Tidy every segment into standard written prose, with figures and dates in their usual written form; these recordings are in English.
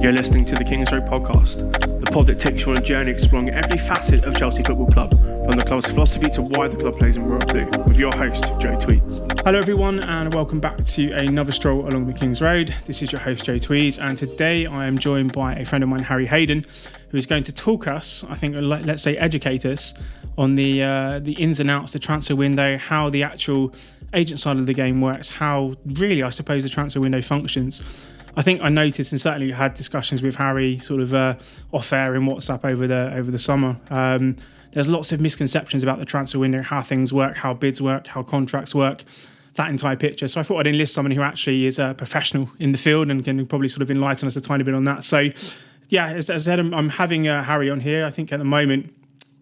You're listening to the Kings Road podcast, the pod that takes you on a journey exploring every facet of Chelsea Football Club, from the club's philosophy to why the club plays in Royal Blue, with your host, Joe Tweeds. Hello everyone, and welcome back to another stroll along the Kings Road. This is your host, Joe Tweeds, and today I am joined by a friend of mine, Harry Hayden, who is going to talk us, I think, let's say educate us, on the ins and outs, the transfer window, how the actual agent side of the game works, how really, I suppose, the transfer window functions. I think I noticed, and certainly had discussions with Harry sort of off air in WhatsApp over the summer. There's lots of misconceptions about the transfer window, how things work, how bids work, how contracts work, that entire picture. So I thought I'd enlist someone who actually is a professional in the field and can probably sort of enlighten us a tiny bit on that. So yeah, as I said, I'm having Harry on here. I think at the moment,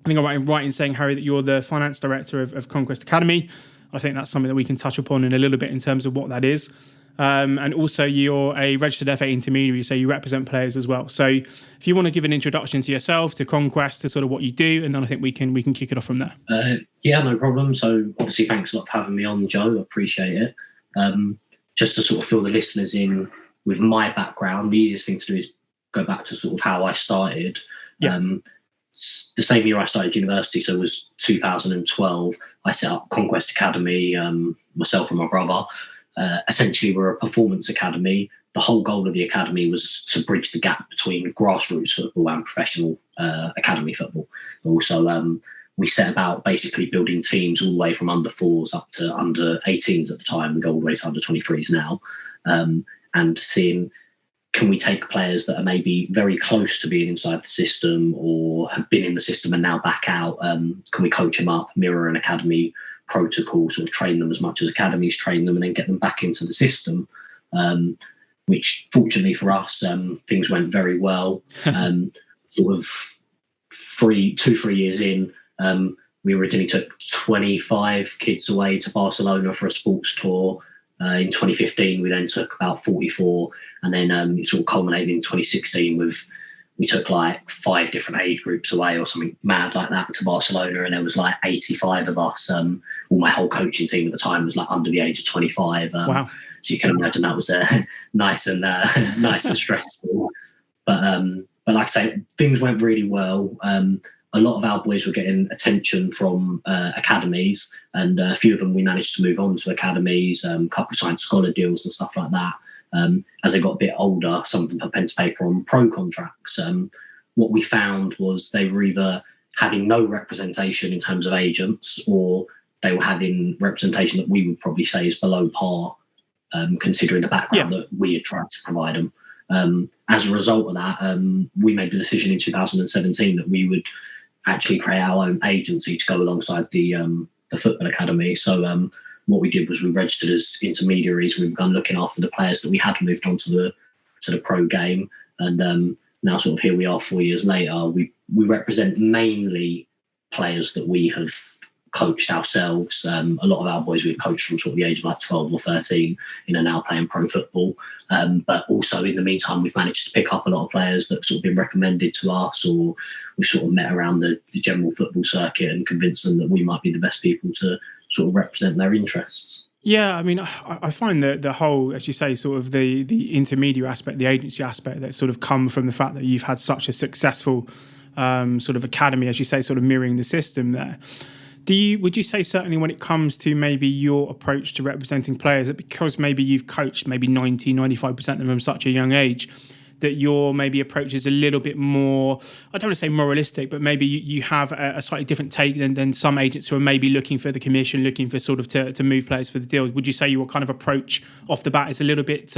I think I'm right in saying, Harry, that you're the finance director of Conquest Academy. I think that's something that we can touch upon in a little bit in terms of what that is. And also you're a registered FA intermediary, so you represent players as well. So if you want to give an introduction to yourself, to Conquest, to sort of what you do, and then I think we can kick it off from there. Yeah, no problem. So obviously thanks a lot for having me on, Joe. I appreciate it. Just to sort of fill the listeners in with my background, the easiest thing to do is go back to sort of how I started. Yeah. The same year I started university, so it was 2012, I set up Conquest Academy, myself and my brother. Essentially, we're a performance academy. The whole goal of the academy was to bridge the gap between grassroots football and professional academy football. Also, we set about basically building teams all the way from under 4s up to under 18s at the time. We go all the way to under 23s now, and seeing, can we take players that are maybe very close to being inside the system or have been in the system and now back out? Can we coach them up, mirror an academy protocol, sort of train them as much as academies train them, and then get them back into the system? Which fortunately for us, things went very well. Sort of 3 years in, we originally took 25 kids away to Barcelona for a sports tour. In 2015, we then took about 44, and then it sort of culminated in 2016 with, we took like 5 different age groups away or something mad like that to Barcelona, and there was like 85 of us. My whole coaching team at the time was like under the age of 25. Wow. So you can imagine that was nice and stressful. But like I say, things went really well. A lot of our boys were getting attention from academies, and a few of them we managed to move on to academies, a couple signed scholar deals and stuff like that. As they got a bit older, some of them put pen to paper on pro contracts. What we found was they were either having no representation in terms of agents, or they were having representation that we would probably say is below par, considering the background that we had tried to provide them. As a result of that, we made the decision in 2017 that we would actually create our own agency to go alongside the football academy. So what we did was we registered as intermediaries. We began looking after the players that we had moved on to the pro game, and now sort of here we are 4 years later. We represent mainly players that we have coached ourselves. A lot of our boys we've coached from sort of the age of like 12 or 13, now playing pro football. But also in the meantime, we've managed to pick up a lot of players that sort of been recommended to us, or we've sort of met around the general football circuit and convinced them that we might be the best people to sort of represent their interests. Yeah, I mean, I find that the whole, as you say, sort of the intermediary aspect, the agency aspect, that sort of come from the fact that you've had such a successful sort of academy, as you say, sort of mirroring the system there. Would you say certainly when it comes to maybe your approach to representing players, that because maybe you've coached maybe 95% of them from such a young age, that your maybe approach is a little bit more, I don't want to say moralistic, but maybe you have a slightly different take than some agents who are maybe looking for the commission, looking for sort of to move players for the deal? Would you say your kind of approach off the bat is a little bit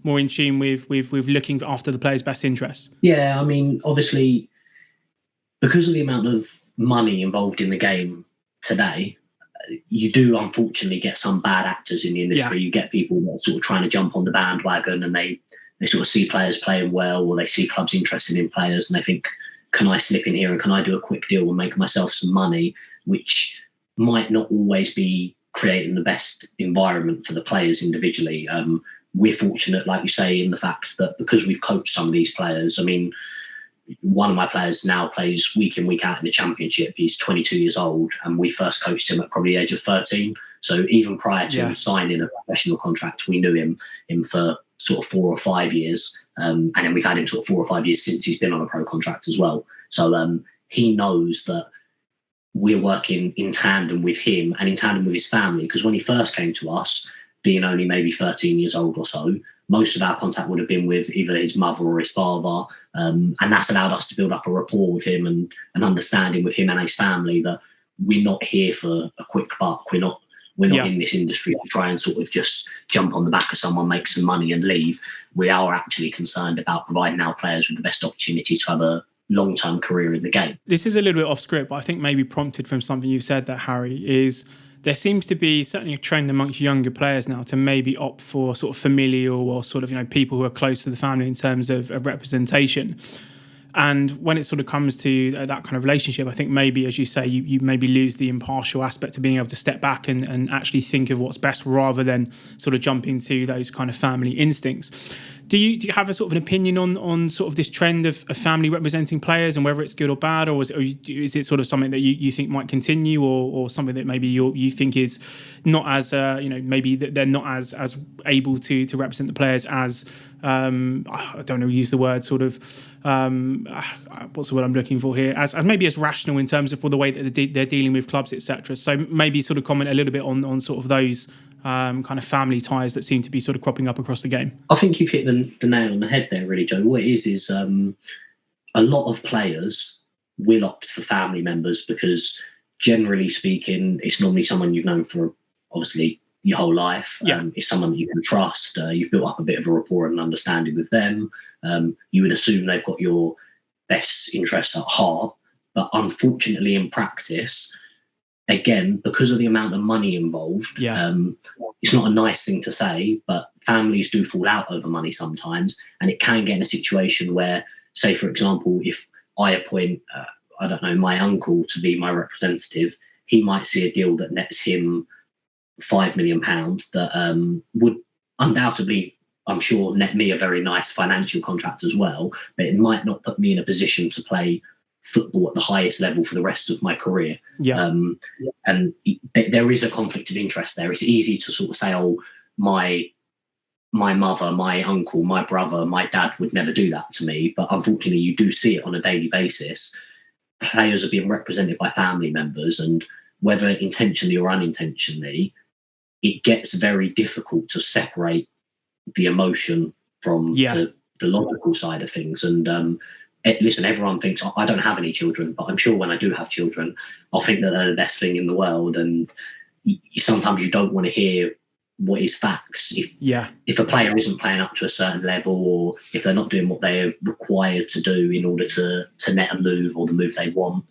more in tune with looking after the players' best interests? Yeah, I mean, obviously, because of the amount of money involved in the game today, you do unfortunately get some bad actors in the industry. You get people that are sort of trying to jump on the bandwagon, and they sort of see players playing well, or they see clubs interested in players, and they think, can I slip in here and can I do a quick deal and make myself some money, which might not always be creating the best environment for the players individually. We're fortunate, like you say, in the fact that because we've coached some of these players, I mean, one of my players now plays week in, week out in the Championship. He's 22 years old, and we first coached him at probably the age of 13. So even prior to him signing a professional contract, we knew him for sort of 4 or 5 years. And then we've had him sort of 4 or 5 years since he's been on a pro contract as well. So he knows that we're working in tandem with him and in tandem with his family, because when he first came to us, being only maybe 13 years old or so, most of our contact would have been with either his mother or his father, and that's allowed us to build up a rapport with him and an understanding with him and his family that we're not here for a quick buck. We're not in this industry to try and sort of just jump on the back of someone, make some money and leave. We are actually concerned about providing our players with the best opportunity to have a long-term career in the game. This is a little bit off script, but I think maybe prompted from something you've said there, Harry, is there seems to be certainly a trend amongst younger players now to maybe opt for sort of familial or sort of, people who are close to the family in terms of representation. And when it sort of comes to that kind of relationship, I think maybe, as you say, you maybe lose the impartial aspect of being able to step back and actually think of what's best rather than sort of jump into those kind of family instincts. Do you have a sort of an opinion on sort of this trend of family representing players and whether it's good or bad, or is it sort of something that you think might continue, or something that maybe you think is not as maybe they're not as able to represent the players as I don't know, use the word sort of what's the word I'm looking for here, as maybe as rational in terms of the way that they're dealing with clubs, etc. So maybe sort of comment a little bit on sort of those kind of family ties that seem to be sort of cropping up across the game. I think you've hit the nail on the head there, really, Joe. What it is a lot of players will opt for family members because, generally speaking, it's normally someone you've known for obviously your whole life. It's someone that you can trust. You've built up a bit of a rapport and understanding with them. You would assume they've got your best interests at heart. But unfortunately, in practice, again, because of the amount of money involved, it's not a nice thing to say, but families do fall out over money sometimes. And it can get in a situation where, say, for example, if I appoint, my uncle to be my representative, he might see a deal that nets him £5 million that would undoubtedly, I'm sure, net me a very nice financial contract as well, but it might not put me in a position to play football at the highest level for the rest of my career. And there is a conflict of interest there. It's easy to sort of say, oh, my mother, my uncle, my brother, my dad would never do that to me, but unfortunately you do see it on a daily basis. Players are being represented by family members, and whether intentionally or unintentionally, it gets very difficult to separate the emotion from the logical side of things. And listen, everyone thinks I don't have any children, but I'm sure when I do have children, I'll think that they're the best thing in the world. And sometimes you don't want to hear what is facts. If a player isn't playing up to a certain level, or if they're not doing what they're required to do in order to net a move or the move they want,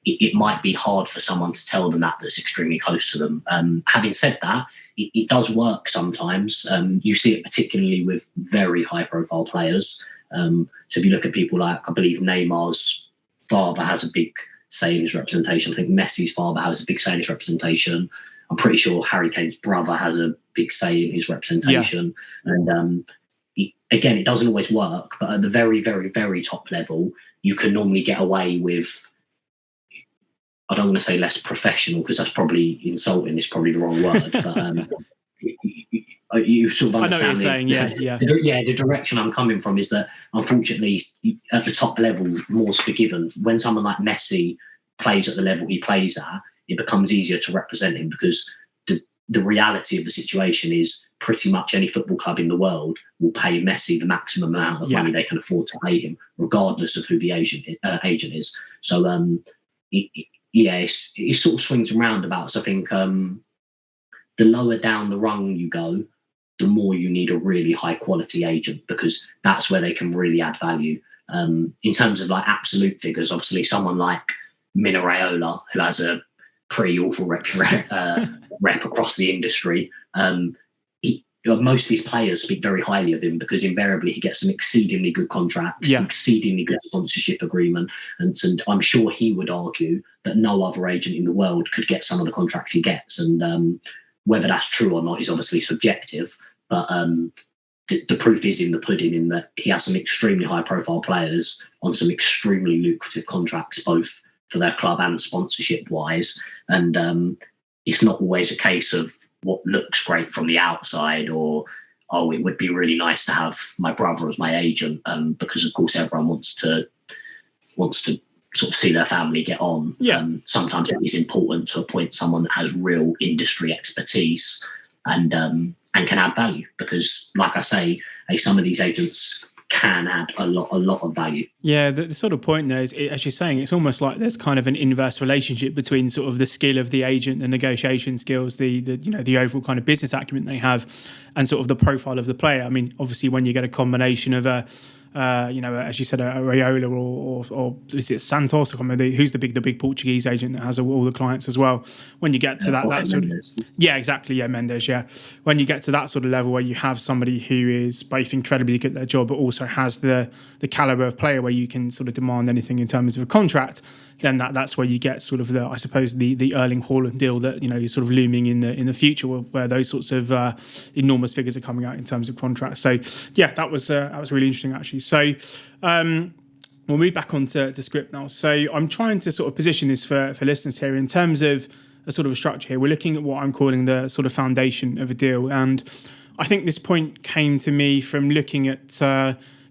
it might be hard for someone to tell them that's extremely close to them. Having said that, it does work sometimes. You see it particularly with very high-profile players. So if you look at people like, I believe Neymar's father has a big say in his representation. I think Messi's father has a big say in his representation. I'm pretty sure Harry Kane's brother has a big say in his representation. And again, it doesn't always work, but at the very, very, very top level, you can normally get away with, I don't want to say less professional, because that's probably insulting, it's probably the wrong word, but you sort of understand. I know what you're saying, the direction I'm coming from is that, unfortunately, at the top level, more's forgiven. When someone like Messi plays at the level he plays at, it becomes easier to represent him, because the reality of the situation is pretty much any football club in the world will pay Messi the maximum amount of money they can afford to pay him, regardless of who the agent is. So, it sort of swings and roundabouts. I think the lower down the rung you go, the more you need a really high quality agent, because that's where they can really add value. In terms of like absolute figures, obviously someone like Mino Raiola, who has a pretty awful rep across the industry, most of these players speak very highly of him, because invariably he gets some exceedingly good contracts, exceedingly good sponsorship agreement, and I'm sure he would argue that no other agent in the world could get some of the contracts he gets. And whether that's true or not is obviously subjective, but the proof is in the pudding, in that he has some extremely high profile players on some extremely lucrative contracts, both for their club and sponsorship wise. And it's not always a case of what looks great from the outside, or oh, it would be really nice to have my brother as my agent, because of course everyone wants to sort of see their family get on. Yeah. Sometimes it is important to appoint someone that has real industry expertise and can add value, because, like I say, some of these agents can add a lot of value. Yeah, the sort of point there is, as you're saying, it's almost like there's kind of an inverse relationship between sort of the skill of the agent, the negotiation skills, the overall kind of business acumen they have, and sort of the profile of the player. I mean, obviously, when you get a combination of as you said, a Raiola or is it Santos? I can't remember who's the big Portuguese agent that has all the clients as well. When you get to that sort of, yeah, exactly, yeah, Mendes, yeah. When you get to that sort of level where you have somebody who is both incredibly good at their job but also has the caliber of player where you can sort of demand anything in terms of a contract, then that's where you get sort of the Erling Haaland deal that is sort of looming in the future, where those sorts of enormous figures are coming out in terms of contracts. So yeah, that was really interesting actually. So we'll move back onto script now. So I'm trying to sort of position this for listeners here in terms of a sort of a structure here. We're looking at what I'm calling the sort of foundation of a deal, and I think this point came to me from looking at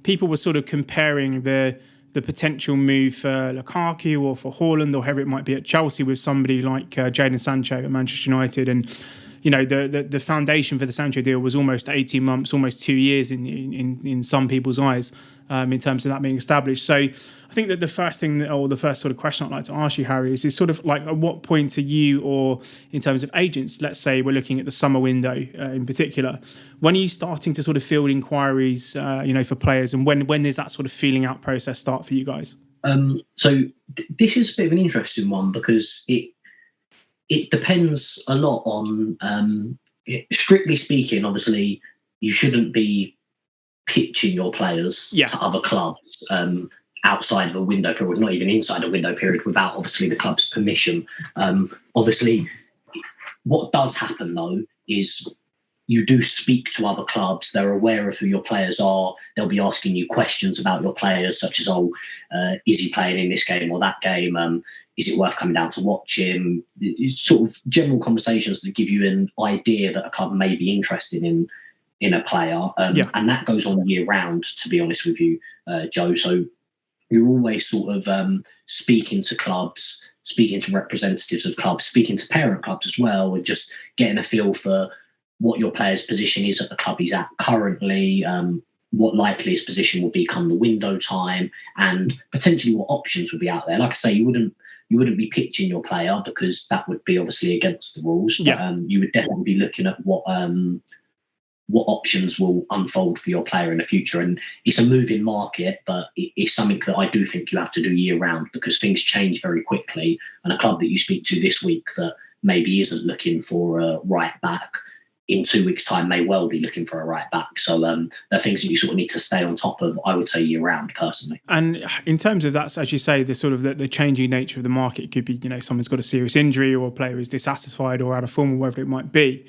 people were sort of comparing the potential move for Lukaku or for Haaland or whoever it might be at Chelsea with somebody like Jadon Sancho at Manchester United. And, the foundation for the Sancho deal was almost 18 months, almost 2 years in some people's eyes, in terms of that being established. So I think that the first thing or the first sort of question I'd like to ask you, Harry, is sort of like, at what point are you, or in terms of agents, let's say we're looking at the summer window in particular, when are you starting to sort of field inquiries, for players, and when does that sort of feeling out process start for you guys? So this is a bit of an interesting one, because it depends a lot on, strictly speaking, obviously, you shouldn't be pitching your players to other clubs outside of a window period, not even inside a window period, without obviously the club's permission. Obviously, what does happen though is you do speak to other clubs. They're aware of who your players are. They'll be asking you questions about your players, such as, is he playing in this game or that game? Is it worth coming down to watch him? It's sort of general conversations that give you an idea that a club may be interested in a player. And that goes on year round, to be honest with you, Joe. So you're always sort of speaking to clubs, speaking to representatives of clubs, speaking to parent clubs as well, and just getting a feel for what your player's position is at the club he's at currently, what likely his position will be come the window time, and potentially what options would be out there. Like I say, you wouldn't be pitching your player, because that would be obviously against the rules. Yeah. But you would definitely be looking at what options will unfold for your player in the future. And it's a moving market, but it's something that I do think you have to do year round, because things change very quickly. And a club that you speak to this week that maybe isn't looking for a right back, in 2 weeks' time may well be looking for a right back. So there are things that you sort of need to stay on top of, I would say, year round, personally. And in terms of that, as you say, the sort of the changing nature of the market, it could be, someone's got a serious injury, or a player is dissatisfied or out of form, or whatever it might be.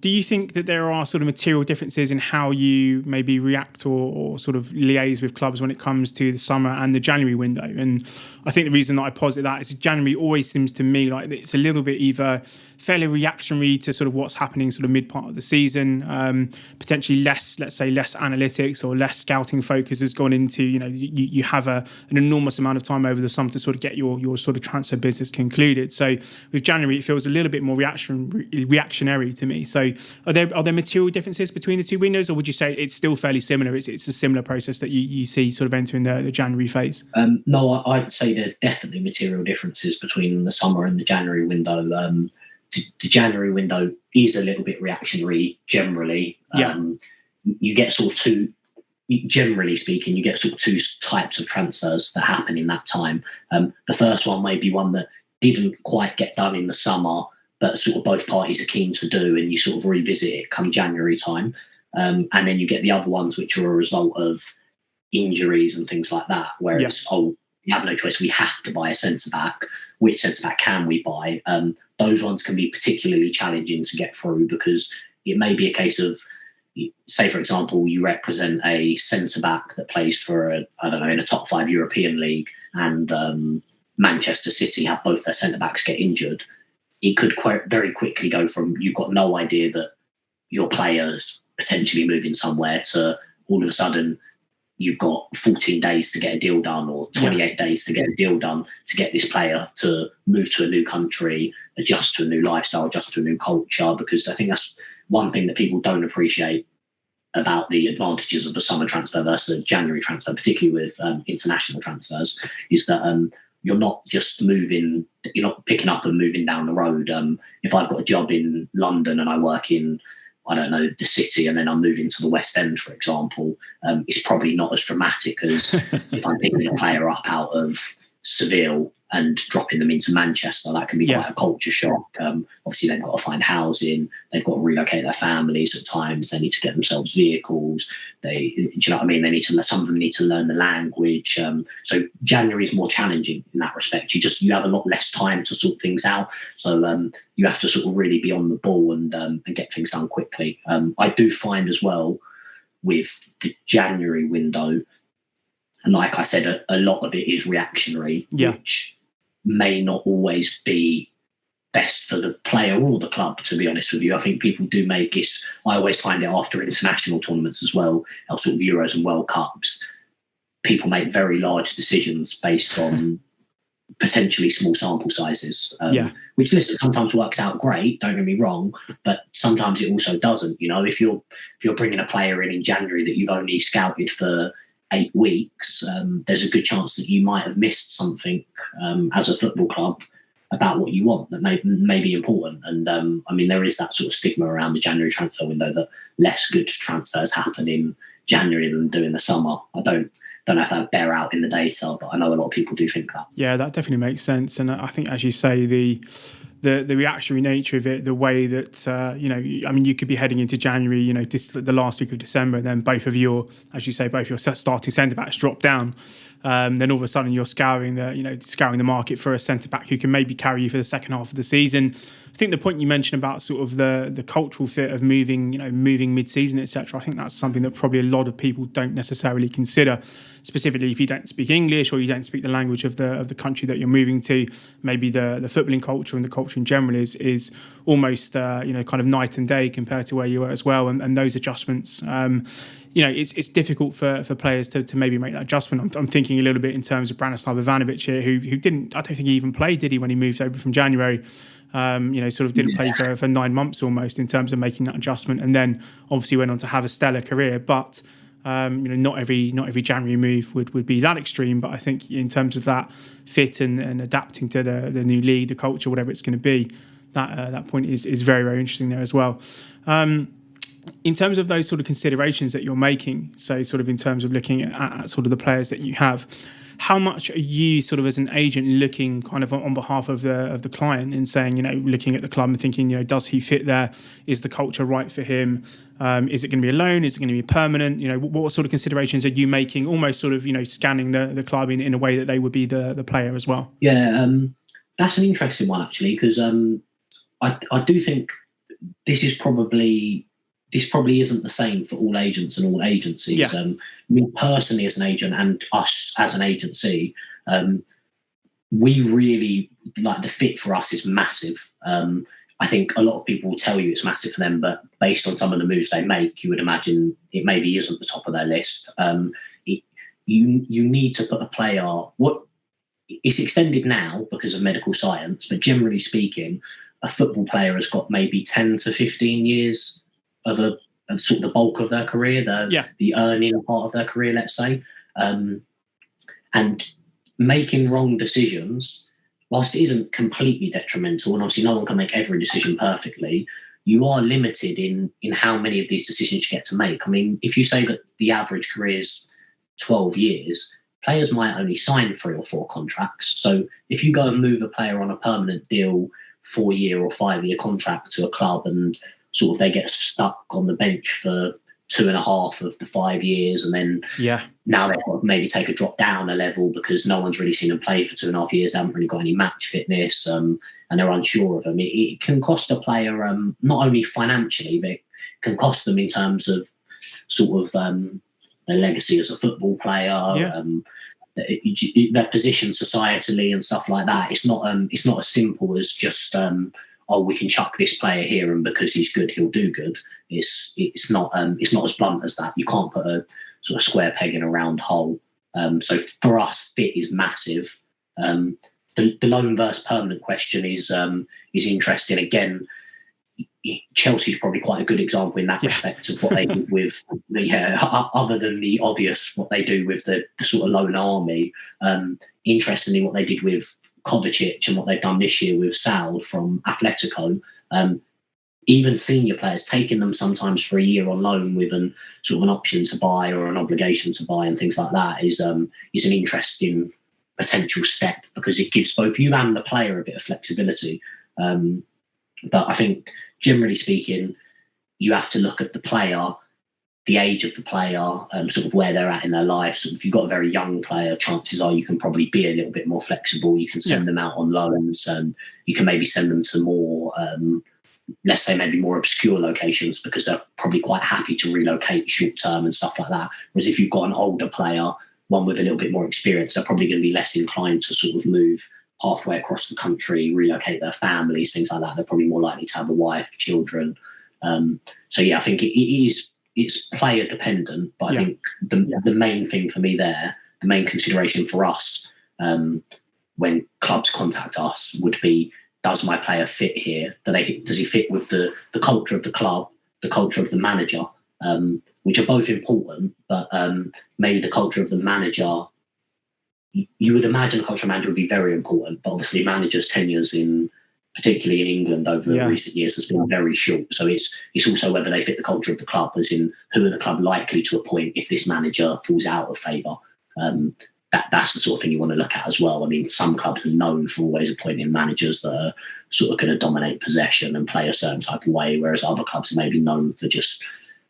Do you think that there are sort of material differences in how you maybe react or sort of liaise with clubs when it comes to the summer and the January window? And I think the reason that I posit that is January always seems to me like it's a little bit either fairly reactionary to sort of what's happening sort of mid part of the season, potentially less analytics or less scouting focus has gone into, you have an enormous amount of time over the summer to sort of get your sort of transfer business concluded. So with January, it feels a little bit more reactionary to me. So are there material differences between the two windows, or would you say it's still fairly similar? It's a similar process that you see sort of entering the January phase? No, I'd say there's definitely material differences between the summer and the January window. The January window is a little bit reactionary generally. You get sort of generally speaking, you get sort of two types of transfers that happen in that time. The first one may be one that didn't quite get done in the summer, but sort of both parties are keen to do, and you sort of revisit it come January time. And then you get the other ones which are a result of injuries and things like that, where it's, we have no choice, we have to buy a centre-back. Which centre-back can we buy? Those ones can be particularly challenging to get through, because it may be a case of, say, for example, you represent a centre-back that plays for, in a top 5 European league, and Manchester City have both their centre-backs get injured. It could very quickly go from, you've got no idea that your players potentially moving somewhere to all of a sudden you've got 14 days to get a deal done or 28 days to get a deal done to get this player to move to a new country, adjust to a new lifestyle, adjust to a new culture. Because I think that's one thing that people don't appreciate about the advantages of the summer transfer versus a January transfer, particularly with international transfers, is that you're not just moving, you're not picking up and moving down the road. If I've got a job in London and I work in, I don't know, the city, and then I'm moving to the West End, for example, it's probably not as dramatic as if I'm picking a player up out of Seville and dropping them into Manchester. That can be quite a culture shock. Obviously, they've got to find housing. They've got to relocate their families at times. They need to get themselves vehicles. Do you know what I mean? They need to. Some of them need to learn the language. So January is more challenging in that respect. You have a lot less time to sort things out. So you have to sort of really be on the ball and get things done quickly. I do find as well with the January window, and like I said, a lot of it is reactionary, which may not always be best for the player or the club, to be honest with you. I think people do make it. I always find it after international tournaments as well, sort of Euros and World Cups, people make very large decisions based on potentially small sample sizes, which listen, sometimes works out great, don't get me wrong, but sometimes it also doesn't. You know, if you're bringing a player in January that you've only scouted for 8 weeks, there's a good chance that you might have missed something as a football club about what you want that may be important. And I mean, there is that sort of stigma around the January transfer window that less good transfers happen in January than do in the summer. I don't know if that bear out in the data, but I know a lot of people do think that. Yeah, that definitely makes sense. And I think, as you say, the reactionary nature of it, the way that, I mean, you could be heading into January, the last week of December, and then both of your starting centre-backs drop down. Then all of a sudden you're scouring the market for a centre-back who can maybe carry you for the second half of the season. I think the point you mentioned about sort of the cultural fit of moving mid-season, etc. I think that's something that probably a lot of people don't necessarily consider, specifically if you don't speak English or you don't speak the language of the country that you're moving to. Maybe the footballing culture and the culture in general is almost kind of night and day compared to where you were as well. And those adjustments, it's difficult for players to maybe make that adjustment. I'm thinking a little bit in terms of Branislav Ivanovic here, who didn't. I don't think he even played, did he, when he moved over from January? Sort of didn't play for 9 months almost in terms of making that adjustment, and then obviously went on to have a stellar career. But not every January move would be that extreme. But I think in terms of that fit and adapting to the new league, the culture, whatever it's going to be, that point is very, very interesting there as well. In terms of those sort of considerations that you're making, so sort of in terms of looking at sort of the players that you have, how much are you sort of as an agent looking kind of on behalf of the client and saying, looking at the club and thinking, does he fit there? Is the culture right for him? Is it going to be a loan? Is it going to be permanent? What sort of considerations are you making? Almost sort of, scanning the club in a way that they would be the player as well. Yeah, that's an interesting one actually, because I do think this probably isn't the same for all agents and all agencies. Yeah. Me personally as an agent and us as an agency, we really, like, the fit for us is massive. I think a lot of people will tell you it's massive for them, but based on some of the moves they make, you would imagine it maybe isn't the top of their list. You need to put a player, it's extended now because of medical science, but generally speaking, a football player has got maybe 10 to 15 years of sort of the bulk of their career, the earning part of their career, let's say, and making wrong decisions, whilst it isn't completely detrimental, and obviously no one can make every decision perfectly, you are limited in how many of these decisions you get to make. I mean, if you say that the average career is 12 years, players might only sign 3 or 4 contracts. So if you go and move a player on a permanent deal, 4-year or 5-year contract to a club, and sort of they get stuck on the bench for 2.5 of the 5 years, and then now they've got to maybe take a drop down a level because no one's really seen them play for 2.5 years, they haven't really got any match fitness, and they're unsure of them. It can cost a player not only financially, but it can cost them in terms of sort of their legacy as a football player, their position societally and stuff like that. It's not as simple as just we can chuck this player here and because he's good, he'll do good. It's not as blunt as that. You can't put a sort of square peg in a round hole. So for us, fit is massive. The loan versus permanent question is interesting. Again, Chelsea's probably quite a good example in that respect of what they did with other than the obvious, what they do with the sort of loan army. Interestingly, what they did with Kovacic and what they've done this year with Sal from Atletico. Even senior players, taking them sometimes for a year on loan with an option to buy or an obligation to buy and things like that is an interesting potential step, because it gives both you and the player a bit of flexibility. But I think, generally speaking, you have to look at the player, the age of the player, sort of where they're at in their life. So if you've got a very young player, chances are you can probably be a little bit more flexible. You can send them out on loans, and you can maybe send them to more, let's say, maybe more obscure locations, because they're probably quite happy to relocate short term and stuff like that. Whereas if you've got an older player, one with a little bit more experience, they're probably going to be less inclined to sort of move halfway across the country, relocate their families, things like that. They're probably more likely to have a wife, children. So I think it's player dependent, but I think the main thing for me there, the main consideration for us when clubs contact us would be, does my player fit here? Does he fit with the culture of the club, the culture of the manager, which are both important, but maybe the culture of the manager, you would imagine the culture of manager would be very important, but obviously managers' tenures particularly in England over recent years has been very short. So it's also whether they fit the culture of the club, as in who are the club likely to appoint if this manager falls out of favour. That's the sort of thing you want to look at as well. I mean, some clubs are known for always appointing managers that are sort of going to dominate possession and play a certain type of way, whereas other clubs are maybe known for just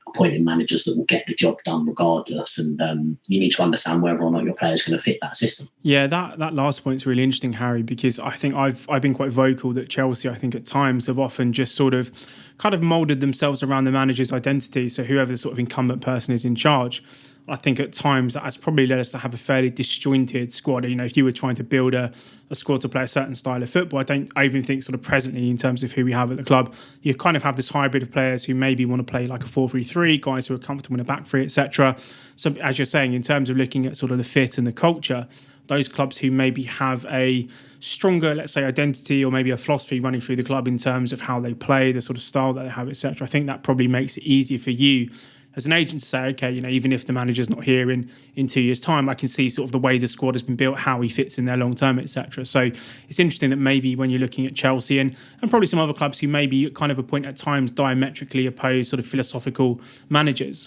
appointing managers that will get the job done regardless. And you need to understand whether or not your player is going to fit that system. Yeah, that last point is really interesting, Harry, because I think I've been quite vocal that Chelsea, I think at times have often just sort of kind of moulded themselves around the manager's identity. So whoever the sort of incumbent person is in charge, I think at times that has probably led us to have a fairly disjointed squad. You know, if you were trying to build a squad to play a certain style of football, I even think sort of presently in terms of who we have at the club, you kind of have this hybrid of players who maybe want to play like a 4-3-3, guys who are comfortable in a back three, etc. So as you're saying, in terms of looking at sort of the fit and the culture, those clubs who maybe have a stronger, let's say, identity or maybe a philosophy running through the club in terms of how they play, the sort of style that they have, etc. I think that probably makes it easier for you as an agent to say, okay, you know, even if the manager's not here in 2 years' time, I can see sort of the way the squad has been built, how he fits in there long term, etc. So it's interesting that maybe when you're looking at Chelsea and probably some other clubs who maybe kind of appoint at times diametrically opposed sort of philosophical managers,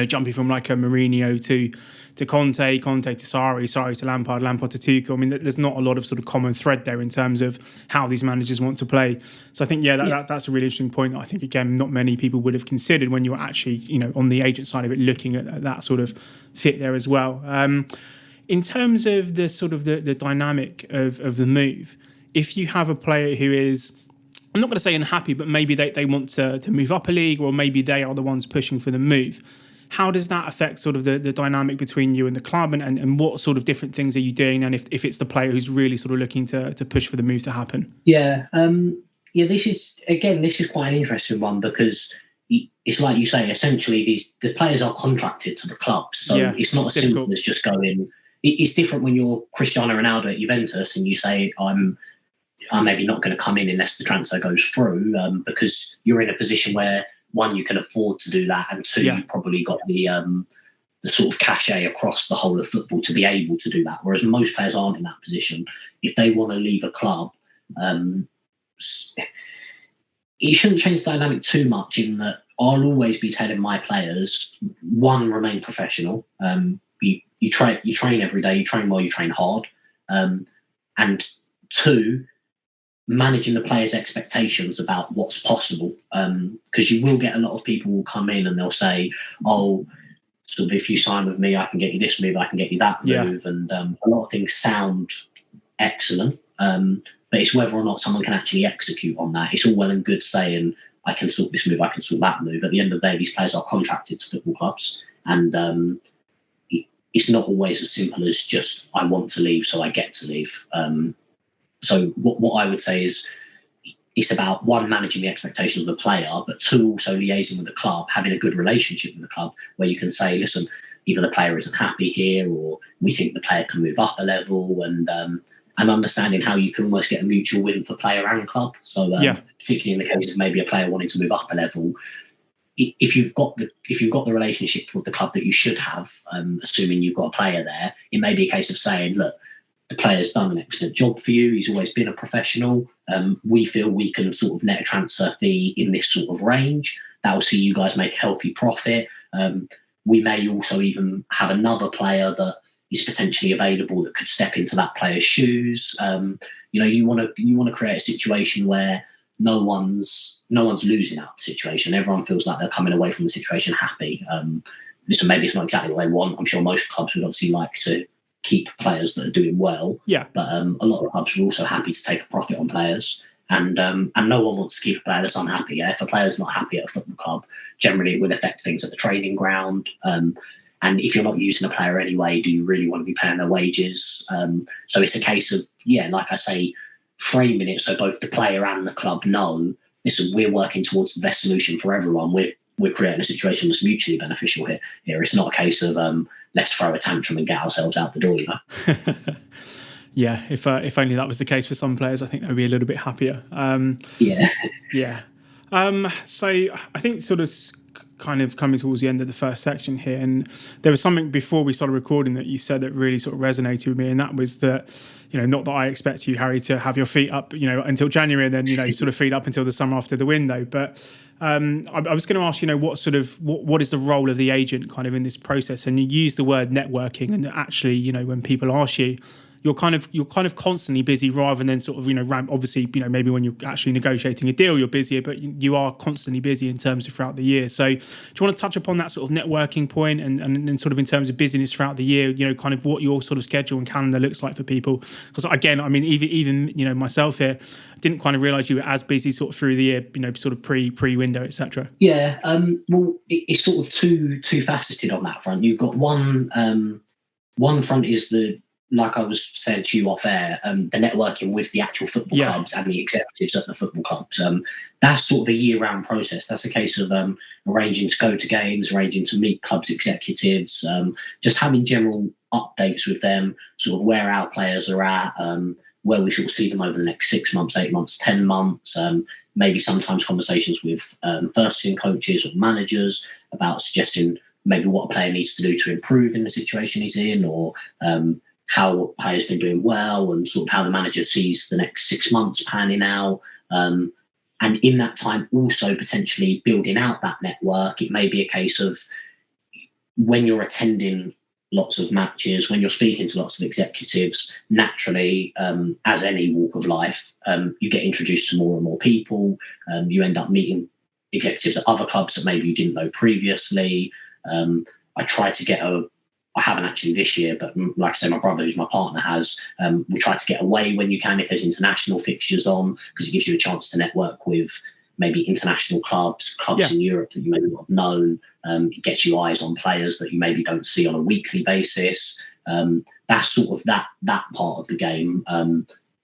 jumping from like a Mourinho to Conte to Sarri to Lampard to Tuchel. I mean, there's not a lot of sort of common thread there in terms of how these managers want to play. So I think, that's a really interesting point that I think, again, not many people would have considered when you were actually, on the agent side of it, looking at that sort of fit there as well. In terms of the sort of the dynamic of the move, if you have a player who is, I'm not going to say unhappy, but maybe they want to move up a league, or maybe they are the ones pushing for the move, how does that affect sort of the dynamic between you and the club, and what sort of different things are you doing? And if it's the player who's really sort of looking to push for the move to happen? This is quite an interesting one, because it's like you say, essentially the players are contracted to the club. So it's not as simple as just going. It's different when you're Cristiano Ronaldo at Juventus and you say, I'm maybe not going to come in unless the transfer goes through, because you're in a position where, one, you can afford to do that, and two, you probably got the sort of cachet across the whole of football to be able to do that. Whereas most players aren't in that position. If they want to leave a club, it shouldn't change the dynamic too much, in that I'll always be telling my players, one, remain professional. You train every day, you train well, you train hard, and two, managing the players' expectations about what's possible, because you will get a lot of people will come in and they'll say, oh, sort of, if you sign with me, I can get you this move, I can get you that move, and a lot of things sound excellent, but it's whether or not someone can actually execute on that. It's all well and good saying, I can sort this move, I can sort that move. At the end of the day, these players are contracted to football clubs, and it's not always as simple as just, I want to leave, so I get to leave. So what I would say is, it's about, one, managing the expectations of the player, but two, also liaising with the club, having a good relationship with the club where you can say, listen, either the player isn't happy here, or we think the player can move up a level, and understanding how you can almost get a mutual win for player and club. So particularly in the case of maybe a player wanting to move up a level, if you've got the relationship with the club that you should have, assuming you've got a player there, it may be a case of saying, look, the player's done an excellent job for you. He's always been a professional. We feel we can sort of net a transfer fee in this sort of range. That will see you guys make a healthy profit. We may also even have another player that is potentially available that could step into that player's shoes. You want to create a situation where no one's losing out of the situation. Everyone feels like they're coming away from the situation happy. Listen, maybe it's not exactly what they want. I'm sure most clubs would obviously like to keep players that are doing well. Yeah. But a lot of clubs are also happy to take a profit on players. And no one wants to keep a player that's unhappy. Yeah? If a player's not happy at a football club, generally it will affect things at the training ground. And if you're not using a player anyway, do you really want to be paying their wages? So it's a case of, like I say, framing it so both the player and the club know, listen, we're working towards the best solution for everyone. We're creating a situation that's mutually beneficial here. It's not a case of let's throw a tantrum and get ourselves out the door, Yeah, if only that was the case for some players, I think they'd be a little bit happier. Yeah. So I think sort of kind of coming towards the end of the first section here, and there was something before we started recording that you said that really sort of resonated with me, and that was that, not that I expect you, Harry, to have your feet up, until January, and then, sort of feet up until the summer after the window. But I was going to ask, what is the role of the agent kind of in this process? And you use the word networking, and actually, when people ask you, you're kind of constantly busy rather than sort of, obviously, maybe when you're actually negotiating a deal, you're busier, but you are constantly busy in terms of throughout the year. So do you want to touch upon that sort of networking point and sort of in terms of busyness throughout the year, kind of what your sort of schedule and calendar looks like for people? Because again, I mean, even myself here, I didn't kind of realize you were as busy sort of through the year, sort of pre-window, etc. Yeah. Well, it's sort of two faceted on that front. You've got one front is like I was saying to you off air, the networking with the actual football clubs and the executives at the football clubs. That's sort of a year-round process. That's a case of arranging to go to games, arranging to meet clubs executives, just having general updates with them, sort of where our players are at, where we sort of see them over the next 6 months, 8 months, 10 months, maybe sometimes conversations with first-team coaches or managers about suggesting maybe what a player needs to do to improve in the situation he's in, or how a player's been doing well, and sort of how the manager sees the next 6 months panning out. And in that time, also potentially building out that network. It may be a case of when you're attending lots of matches, when you're speaking to lots of executives, naturally, as any walk of life, you get introduced to more and more people. You end up meeting executives at other clubs that maybe you didn't know previously. I haven't actually this year, but like I say, my brother, who's my partner, has. We try to get away when you can if there's international fixtures on, because it gives you a chance to network with maybe international clubs in Europe that you maybe not have known. It gets you eyes on players that you maybe don't see on a weekly basis. That's sort of that part of the game.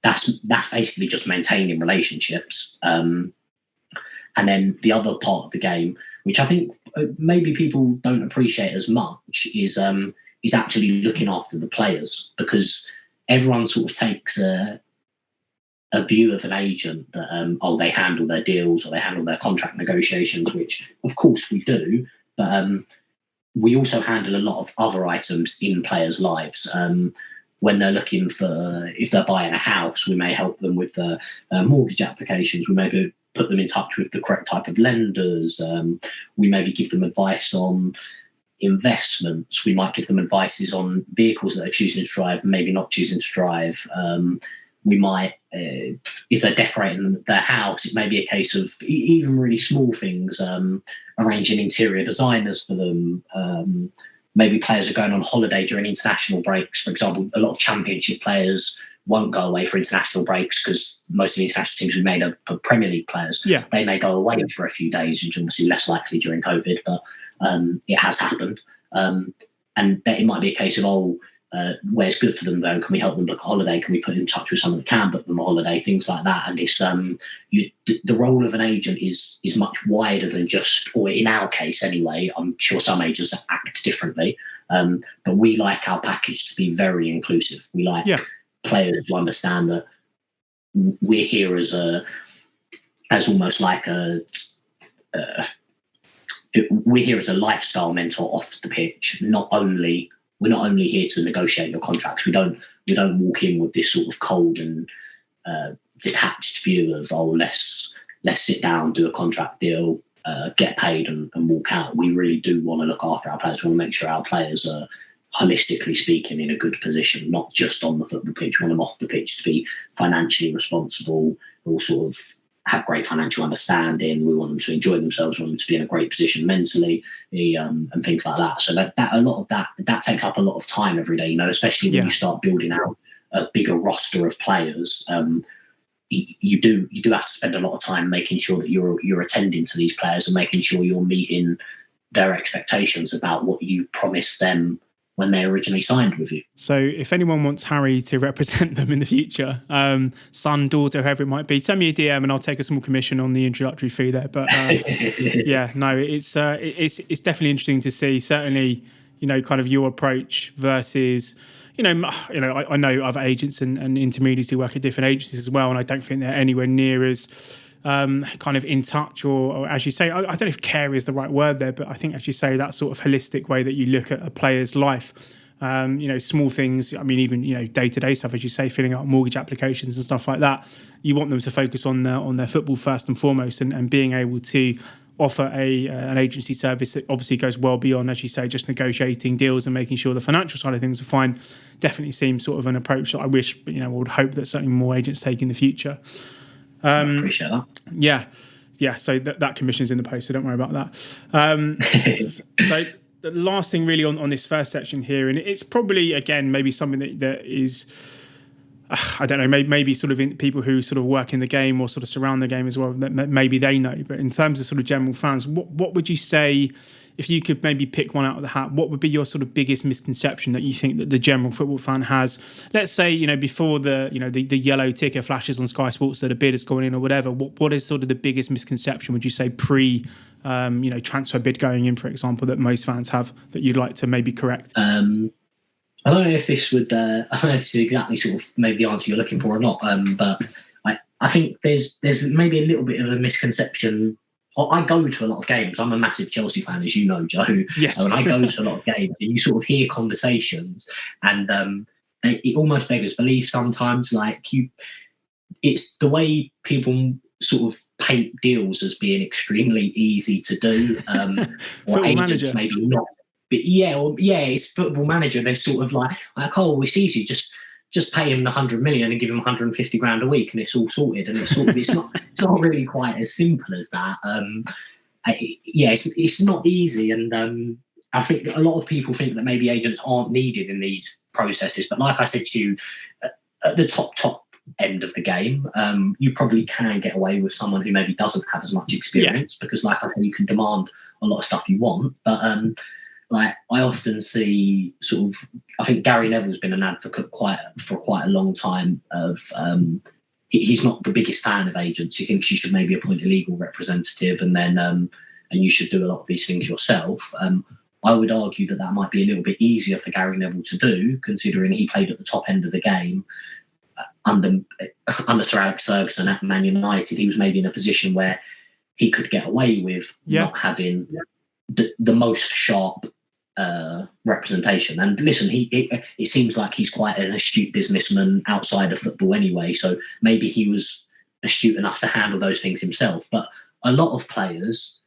That's basically just maintaining relationships. And then the other part of the game, which I think maybe people don't appreciate as much, is actually looking after the players, because everyone sort of takes a view of an agent that they handle their deals or they handle their contract negotiations, which of course we do, but we also handle a lot of other items in players' lives. When they're looking for, if they're buying a house, we may help them with mortgage applications. We may put them in touch with the correct type of lenders. We maybe give them advice on investments. We might give them advices on vehicles that they're choosing to drive, maybe not choosing to drive. We might, if they're decorating their house, it may be a case of even really small things, arranging interior designers for them. Maybe players are going on holiday during international breaks. For example, a lot of championship players won't go away for international breaks because most of the international teams we made are for Premier League players. Yeah. They may go away for a few days, which is obviously less likely during COVID, but it has happened. And it might be a case of, where's good for them though? Can we help them book a holiday? Can we put in touch with someone that can book them a holiday? Things like that. And it's the role of an agent is much wider than just, or in our case anyway, I'm sure some agents act differently, but we like our package to be very inclusive. We like players to understand that we're here as almost like we're here as a lifestyle mentor off the pitch. We're not only here to negotiate your contracts. We don't walk in with this sort of cold and detached view of, let's sit down, do a contract deal, get paid and walk out. We really do want to look after our players. We want to make sure our players are, holistically speaking, in a good position, not just on the football pitch. We want them off the pitch to be financially responsible, all sort of have great financial understanding. We want them to enjoy themselves. We want them to be in a great position mentally, and things like that. So that a lot of that takes up a lot of time every day, especially when you start building out a bigger roster of players. You do have to spend a lot of time making sure that you're attending to these players and making sure you're meeting their expectations about what you promised them when they originally signed with you. So if anyone wants Harry to represent them in the future, son, daughter, whoever it might be, send me a DM and I'll take a small commission on the introductory fee there. But it's definitely interesting to see, certainly, kind of your approach versus, I know other agents and intermediaries who work at different agencies as well, and I don't think they're anywhere near as kind of in touch or as you say, I don't know if care is the right word there, but I think, as you say, that sort of holistic way that you look at a player's life, small things, I mean, even, day-to-day stuff, as you say, filling out mortgage applications and stuff like that. You want them to focus on their football first and foremost, and being able to offer an agency service that obviously goes well beyond, as you say, just negotiating deals and making sure the financial side of things are fine, definitely seems sort of an approach that I wish, I would hope that certainly more agents take in the future. I appreciate that. Yeah. So that commission's in the post, so don't worry about that. So the last thing really on this first section here, and it's probably, again, maybe something that is, I don't know, maybe sort of in people who sort of work in the game or sort of surround the game as well, that maybe they know. But in terms of sort of general fans, what would you say, if you could maybe pick one out of the hat, what would be your sort of biggest misconception that you think that the general football fan has? Let's say, before the yellow ticker flashes on Sky Sports that a bid has gone in or whatever, what is sort of the biggest misconception, would you say, transfer bid going in, for example, that most fans have that you'd like to maybe correct? I don't know if this would, I don't know if this is exactly sort of maybe the answer you're looking for or not, but I think there's maybe a little bit of a misconception. I go to a lot of games. I'm a massive Chelsea fan, as you know, Joe. Yes. And I go to a lot of games, and you sort of hear conversations, and it almost beggars belief sometimes. It's the way people sort of paint deals as being extremely easy to do, or agents manager. Maybe not. But it's Football Manager. They're sort of like, it's easy. Just pay him the 100 million and give him 150 grand a week, and it's all sorted. And it's not really quite as simple as that. It's not easy, and I think a lot of people think that maybe agents aren't needed in these processes. But like I said to you, at the top end of the game, you probably can get away with someone who maybe doesn't have as much experience, because, like I said, you can demand a lot of stuff you want, but I often see sort of, I think Gary Neville's been an advocate for quite a long time of, he's not the biggest fan of agents. He thinks you should maybe appoint a legal representative and then, and you should do a lot of these things yourself. I would argue that might be a little bit easier for Gary Neville to do, considering he played at the top end of the game under Sir Alex Ferguson at Man United. He was maybe in a position where he could get away with not having the most sharp representation. And listen, it seems like he's quite an astute businessman outside of football anyway, so maybe he was astute enough to handle those things himself. But a lot of players,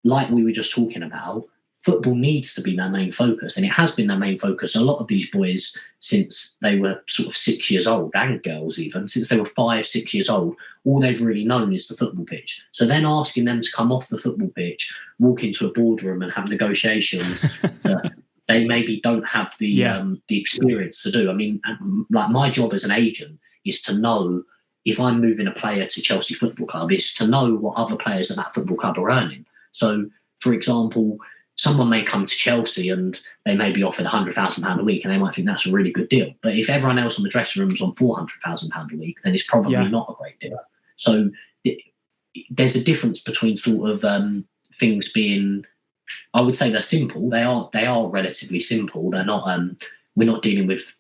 like we were just talking about, football needs to be their main focus, and it has been their main focus. A lot of these boys, since they were sort of 6 years old, and girls even, since they were 5-6 years old, all they've really known is the football pitch. So then asking them to come off the football pitch, walk into a boardroom and have negotiations that they maybe don't have the experience to do. I mean, like, my job as an agent is to know, if I'm moving a player to Chelsea Football Club, is to know what other players at that football club are earning. So, for example, someone may come to Chelsea and they may be offered £100,000 a week, and they might think that's a really good deal. But if everyone else in the dressing room is on £400,000 a week, then it's probably not a great deal. So there's a difference between sort of things being, I would say they're simple. They are relatively simple. They're not. We're not dealing with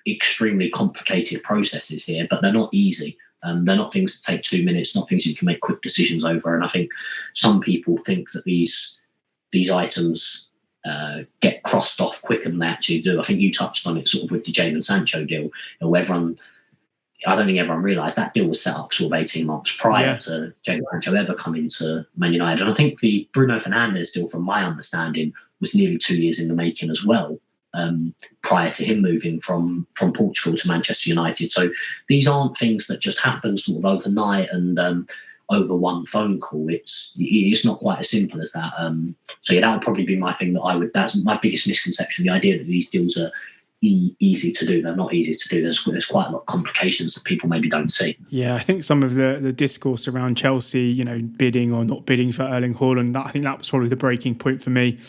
extremely complicated processes here, but they're not easy. They're not things that take 2 minutes. Not things you can make quick decisions over. And I think some people think that these items get crossed off quicker than they actually do. I think you touched on it sort of with the Jadon Sancho deal. I don't think everyone realised that deal was set up sort of 18 months prior to Jadon Sancho ever coming to Man United. And I think the Bruno Fernandes deal, from my understanding, was nearly 2 years in the making as well, prior to him moving from Portugal to Manchester United. So these aren't things that just happen sort of overnight and over one phone call. It's not quite as simple as that. So that would probably be my thing that's my biggest misconception, the idea that these deals are easy to do. They're not easy to do. There's quite a lot of complications that people maybe don't see. Yeah, I think some of the discourse around Chelsea, bidding or not bidding for Erling Haaland, I think that was probably the breaking point for me.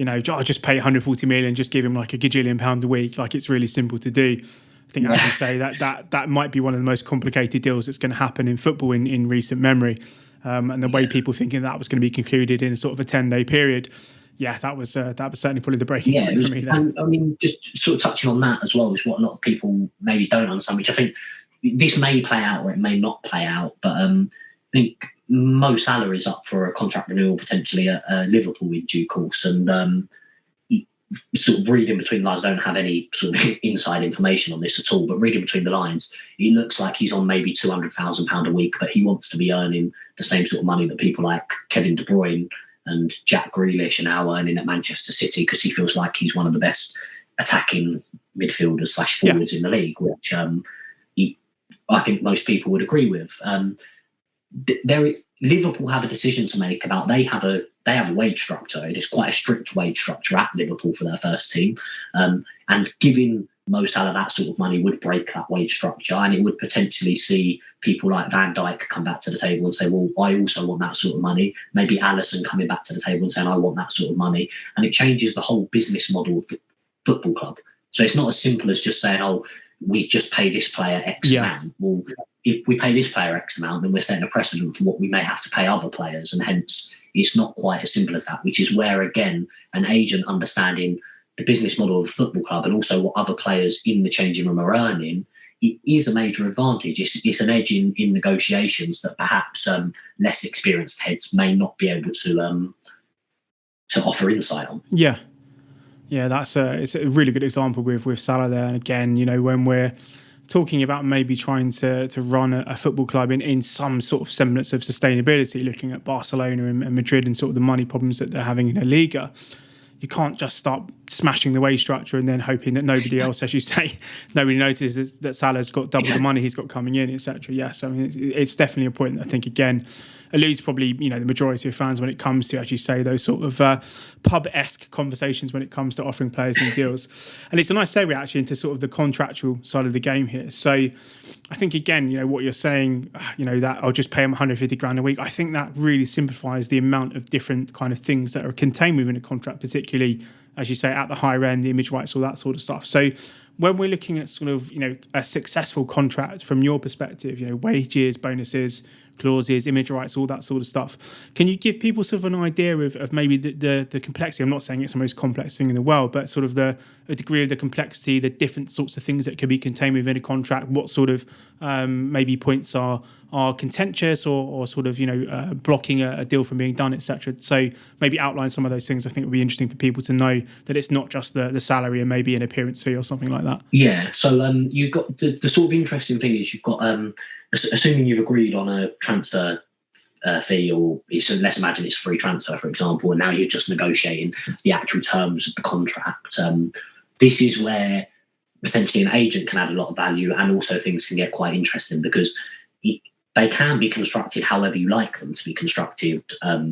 I'll just pay 140 million, just give him like £1 gajillion a week. Like, it's really simple to do. I think, as you say, that might be one of the most complicated deals that's going to happen in football in recent memory. And the way people thinking that was going to be concluded in sort of a 10-day period. Yeah, that was certainly probably the breaking point for me there. And I mean, just sort of touching on that as well is what a lot of people maybe don't understand, which I think this may play out or it may not play out. But I think Mo Salah is up for a contract renewal potentially at Liverpool in due course. And sort of reading between the lines, I don't have any sort of inside information on this at all, but reading between the lines, it looks like he's on maybe £200,000 a week, but he wants to be earning the same sort of money that people like Kevin De Bruyne and Jack Grealish are now earning at Manchester City, because he feels like he's one of the best attacking midfielders / forwards in the league, which I think most people would agree with. Liverpool have a decision to make about. They have a wage structure. It is quite a strict wage structure at Liverpool for their first team, and giving Mo Salah that sort of money would break that wage structure, and it would potentially see people like Van Dijk come back to the table and say, well, I also want that sort of money. Maybe Alisson coming back to the table and saying, I want that sort of money. And it changes the whole business model of the football club. So it's not as simple as just saying, oh, we just pay this player X amount. Well, if we pay this player X amount, then we're setting a precedent for what we may have to pay other players. And hence, it's not quite as simple as that, which is where, again, an agent understanding the business model of a football club and also what other players in the changing room are earning, it is a major advantage. It's an edge in negotiations that perhaps less experienced heads may not be able to offer insight on. Yeah, it's a really good example with Salah there. And again, when we're talking about maybe trying to run a football club in some sort of semblance of sustainability, looking at Barcelona and Madrid and sort of the money problems that they're having in La Liga, you can't just start smashing the wage structure and then hoping that nobody else, as you say, nobody notices that Salah's got double the money he's got coming in, etc. Yes, I mean, it's definitely a point that I think, again, eludes probably the majority of fans when it comes to, as you say, those sort of pub-esque conversations when it comes to offering players new deals. And it's a nice segue actually into sort of the contractual side of the game here. So I think, again, what you're saying, that I'll just pay him 150 grand a week, I think that really simplifies the amount of different kind of things that are contained within a contract, particularly, as you say, at the higher end, the image rights, all that sort of stuff. So when we're looking at sort of, a successful contract from your perspective, wages, bonuses, clauses, image rights, all that sort of stuff, can you give people sort of an idea of maybe the complexity? I'm not saying it's the most complex thing in the world, but sort of a degree of the complexity, the different sorts of things that can be contained within a contract, what sort of maybe points are contentious or sort of, blocking a deal from being done, etc. So maybe outline some of those things. I think it would be interesting for people to know that it's not just the salary and maybe an appearance fee or something like that. Yeah, so you've got the sort of interesting thing is you've got, assuming you've agreed on a transfer fee, or let's imagine it's free transfer, for example, and now you're just negotiating the actual terms of the contract. This is where potentially an agent can add a lot of value, and also things can get quite interesting because they can be constructed however you like them to be constructed.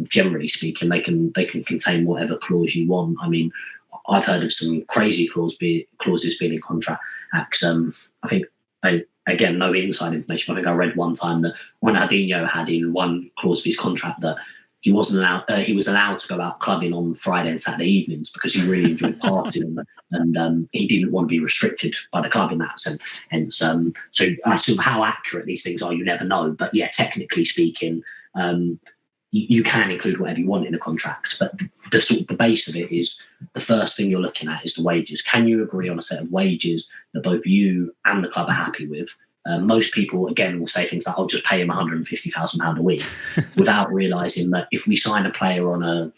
Generally speaking, they can contain whatever clause you want. I mean, I've heard of some crazy clauses being in contracts. I think, again, no inside information, but I think I read one time that Ronaldinho had in one clause of his contract that he wasn't allowed. He was allowed to go out clubbing on Friday and Saturday evenings because he really enjoyed partying, and he didn't want to be restricted by the club in that sense. Hence, so sort of how accurate these things are, you never know. But yeah, technically speaking, you can include whatever you want in a contract. But the sort of the base of it is the first thing you're looking at is the wages. Can you agree on a set of wages that both you and the club are happy with? Most people, again, will say things like, I'll just pay him £150,000 a week, without realising that if we sign a player on a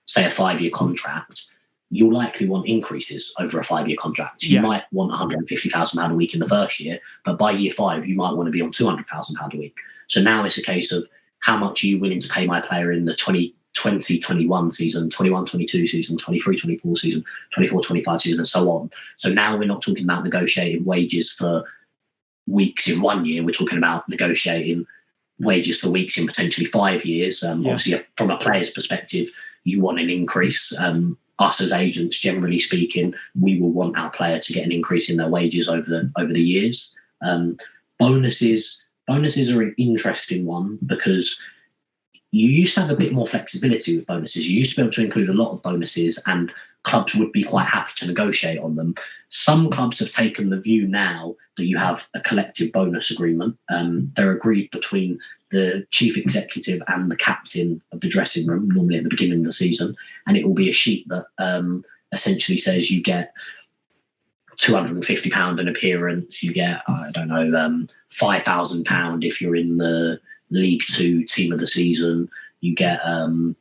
5-year contract, you'll likely want increases over a 5-year contract. You might want £150,000 a week in the first year, but by year 5, you might want to be on £200,000 a week. So now it's a case of how much are you willing to pay my player in the 2020-21 season, 21-22 season, 23-24 season, 24-25 season, and so on. So now we're not talking about negotiating wages for weeks in 1 year. We're talking about negotiating wages for weeks in potentially 5 years. Obviously, from a player's perspective, you want an increase. Us as agents, generally speaking, we will want our player to get an increase in their wages over the years. Bonuses are an interesting one because you used to have a bit more flexibility with bonuses. You used to be able to include a lot of bonuses, and clubs would be quite happy to negotiate on them. Some clubs have taken the view now that you have a collective bonus agreement. They're agreed between the chief executive and the captain of the dressing room, normally at the beginning of the season, and it will be a sheet that essentially says you get £250 an appearance, you get, I don't know, £5,000 if you're in the League Two team of the season, you get £1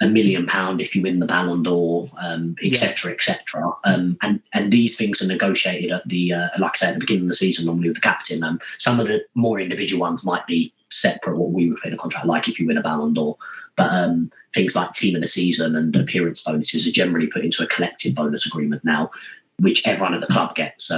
million if you win the Ballon d'Or, etc., etc. And these things are negotiated at the, like I said, at the beginning of the season, normally with the captain. Some of the more individual ones might be separate, what we would put in a contract, like if you win a Ballon d'Or. But things like team of the season and appearance bonuses are generally put into a collective bonus agreement now, which everyone at the club gets,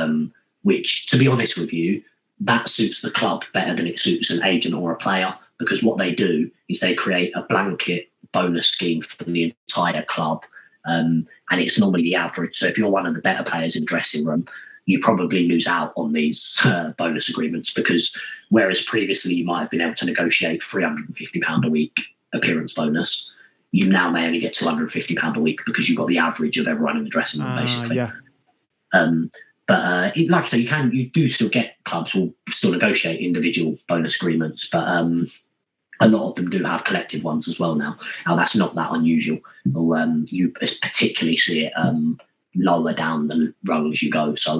which, to be honest with you, that suits the club better than it suits an agent or a player, because what they do is they create a blanket bonus scheme for the entire club, and it's normally the average. So if you're one of the better players in the dressing room, you probably lose out on these bonus agreements, because whereas previously you might have been able to negotiate £350 a week appearance bonus, you now may only get £250 a week because you've got the average of everyone in the dressing room, basically. But like I say, you do still get, clubs will still negotiate individual bonus agreements, but a lot of them do have collective ones as well now. Now that's not that unusual. You particularly see it lower down the road you go. So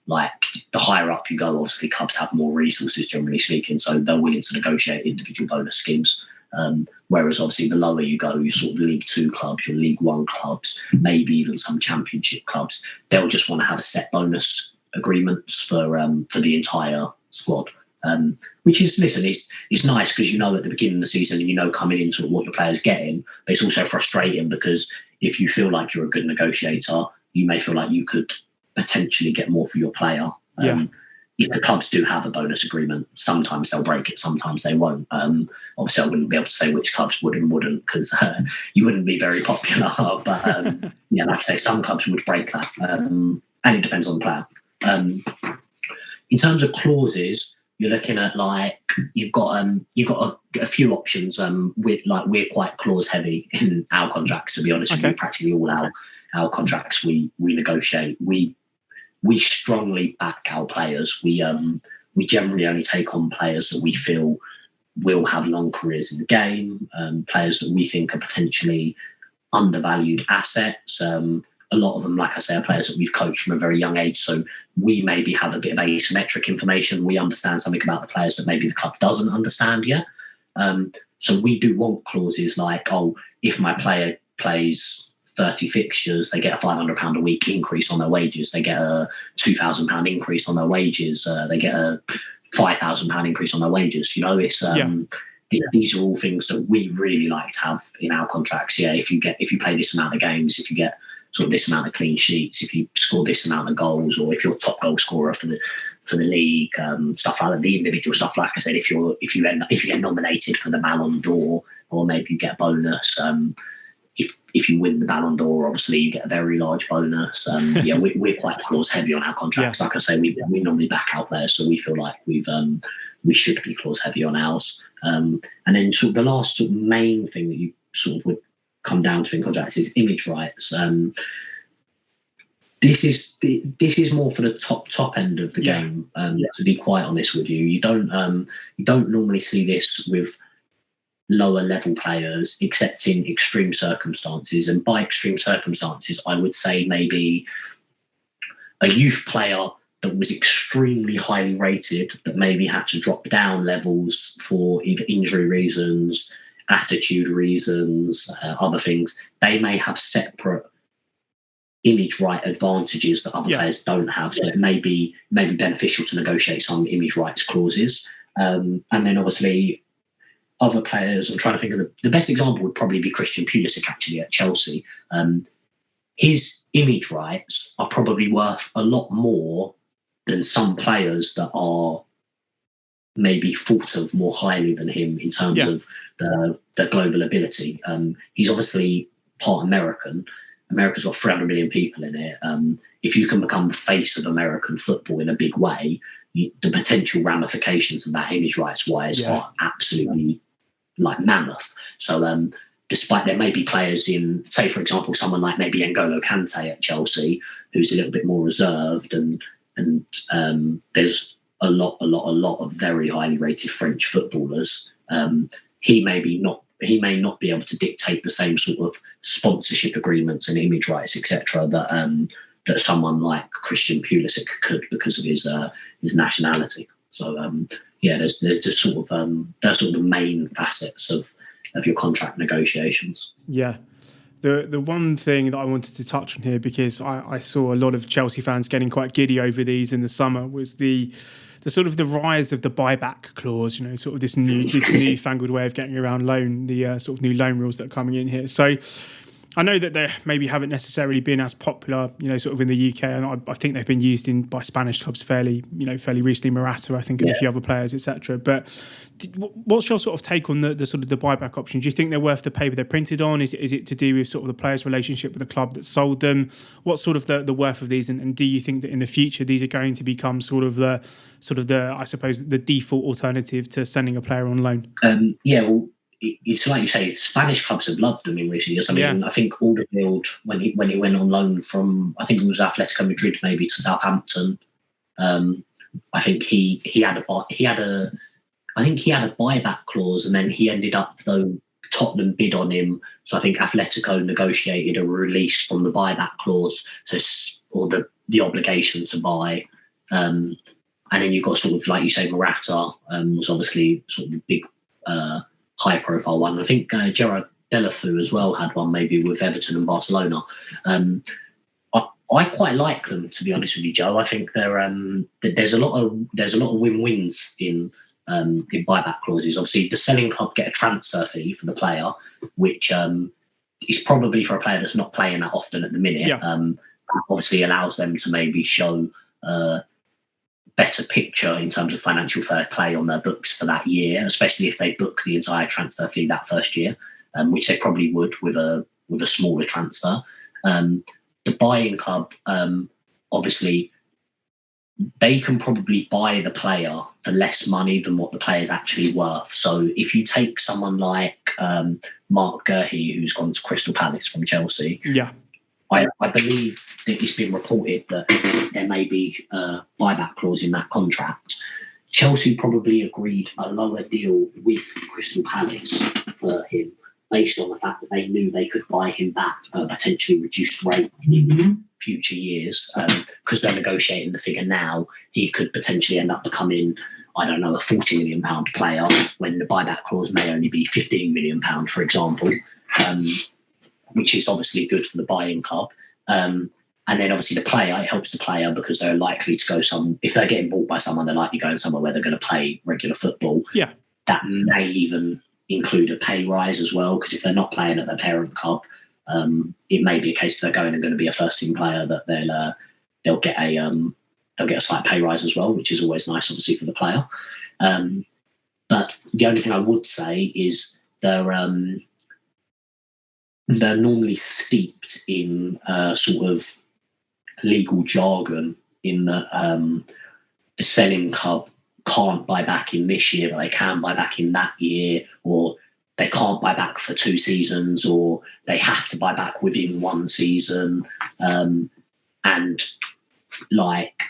like the higher up you go, obviously clubs have more resources, generally speaking, so they're willing to negotiate individual bonus schemes. Whereas obviously the lower you go, your sort of League Two clubs, your League One clubs, maybe even some Championship clubs, they'll just want to have a set bonus agreements for the entire squad. Which is, listen, it's nice because you know at the beginning of the season, you know coming into what your player's getting, but it's also frustrating because if you feel like you're a good negotiator, you may feel like you could potentially get more for your player. If the clubs do have a bonus agreement, sometimes they'll break it, sometimes they won't. Obviously, I wouldn't be able to say which clubs would and wouldn't, because you wouldn't be very popular. But yeah, like I say, some clubs would break that, and it depends on the player. In terms of clauses, you're looking at like you've got a few options. We're quite clause heavy in our contracts, to be honest with you. Practically all our contracts we negotiate. We strongly back our players. We generally only take on players that we feel will have long careers in the game, players that we think are potentially undervalued assets. A lot of them, like I say, are players that we've coached from a very young age. So we maybe have a bit of asymmetric information. We understand something about the players that maybe the club doesn't understand yet. So we do want clauses like, if my player plays 30 fixtures, they get a £500 a week increase on their wages. They get a £2,000 increase on their wages. They get a £5,000 increase on their wages. You know, it's these are all things that we really like to have in our contracts. Yeah, if you play this amount of games, if you get sort of this amount of clean sheets, if you score this amount of goals, or if you're top goal scorer for the league, stuff like that. The individual stuff, like I said, if you get nominated for the Ballon d'Or, or maybe you get a bonus. If you win the Ballon d'Or, obviously you get a very large bonus. We're quite clause heavy on our contracts. Like I say, we normally back out there, so we feel like we've we should be clause heavy on ours. And then sort of the last sort of main thing that you sort of would come down to in contracts is image rights. This is more for the top end of the game. To be quite honest with you, you don't normally see this with lower level players, except in extreme circumstances. And by extreme circumstances, I would say maybe a youth player that was extremely highly rated that maybe had to drop down levels for either injury reasons, attitude reasons, other things. They may have separate image right advantages that other players don't have. So it may be beneficial to negotiate some image rights clauses. And then obviously other players, I'm trying to think of the best example would probably be Christian Pulisic actually at Chelsea. His image rights are probably worth a lot more than some players that are maybe thought of more highly than him in terms of the global ability. He's obviously part American. America's got 300 million people in it. If you can become the face of American football in a big way, the potential ramifications of that image rights wise are absolutely like mammoth. So despite there may be players in, say for example, someone like maybe N'Golo Kante at Chelsea, who's a little bit more reserved, and there's a lot of very highly rated French footballers. He may not be able to dictate the same sort of sponsorship agreements and image rights, etc. that someone like Christian Pulisic could because of his nationality. So there's sort of the main facets of your contract negotiations. Yeah. The one thing that I wanted to touch on here, because I saw a lot of Chelsea fans getting quite giddy over these in the summer, was the sort of the rise of the buyback clause, sort of this newfangled way of getting around loan, the sort of new loan rules that are coming in here. So I know that they maybe haven't necessarily been as popular, sort of in the UK, and I think they've been used by Spanish clubs fairly recently, Morata, I think, and a few other players, etc. But what's your sort of take on the sort of the buyback option? Do you think they're worth the paper they're printed on? Is it to do with sort of the player's relationship with the club that sold them? What's sort of the worth of these, and do you think that in the future these are going to become sort of the I suppose the default alternative to sending a player on loan? It's like you say, Spanish clubs have loved them in recent years. I mean, I think Alderweireld, when he went on loan from, I think it was Atletico Madrid maybe to Southampton, I think he had a buyback clause, and then he ended up, though Tottenham bid on him, so I think Atletico negotiated a release from the buyback clause, or the obligation to buy. And then you've got sort of, like you say, Morata was obviously sort of the big high-profile one. I think Gerard Deulofeu as well had one, maybe with Everton and Barcelona. I quite like them, to be honest with you, Joe. I think there's a lot of win-wins in buyback clauses. Obviously, the selling club get a transfer fee for the player, which is probably for a player that's not playing that often at the minute. Obviously, allows them to maybe show better picture in terms of financial fair play on their books for that year, especially if they book the entire transfer fee that first year, which they probably would with a smaller transfer. The buying club, obviously, they can probably buy the player for less money than what the player is actually worth. So if you take someone like Mark Guehi, who's gone to Crystal Palace from Chelsea, I believe that it's been reported that there may be a buyback clause in that contract. Chelsea probably agreed a lower deal with Crystal Palace for him based on the fact that they knew they could buy him back at a potentially reduced rate in future years. Because they're negotiating the figure now, he could potentially end up becoming, I don't know, a £40 million player when the buyback clause may only be £15 million, for example. Which is obviously good for the buying club. And then obviously the player, it helps the player because they're likely to go if they're getting bought by someone, they're likely going somewhere where they're going to play regular football. Yeah. That may even include a pay rise as well, because if they're not playing at their parent club, it may be a case that they're going to be a first team player that they'll get a slight pay rise as well, which is always nice, obviously, for the player. But the only thing I would say is they're normally steeped in sort of legal jargon in that the selling club can't buy back in this year, but they can buy back in that year, or they can't buy back for 2 seasons, or they have to buy back within 1 season. And like,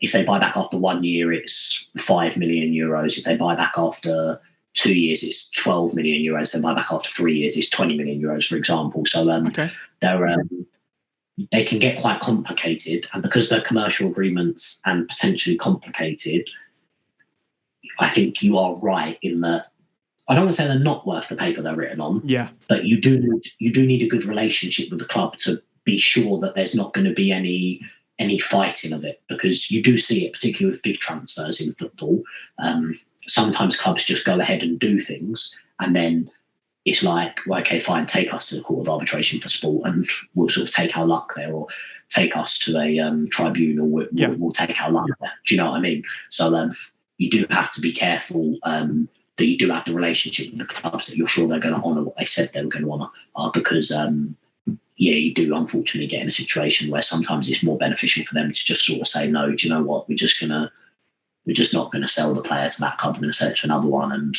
if they buy back after 1 year, it's 5 million euros. If they buy back after 2 years, it's 12 million euros. If they buy back after 3 years, it's 20 million euros, for example. So they can get quite complicated. And because they're commercial agreements and potentially complicated, I think you are right in that I don't want to say they're not worth the paper they're written on. Yeah. But you do need a good relationship with the club to be sure that there's not going to be any fighting of it, because you do see it, particularly with big transfers in football. Sometimes clubs just go ahead and do things, and then it's like, well, okay, fine, take us to the Court of Arbitration for Sport, and we'll sort of take our luck there, or take us to a tribunal. We'll take our luck there. Do you know what I mean? So you do have to be careful that you do have the relationship with the clubs, that you're sure they're going to honour what they said they were going to honour, because you do unfortunately get in a situation where sometimes it's more beneficial for them to just sort of say, no, do you know what, we're just not going to sell the player to that club, we're going to sell it to another one, and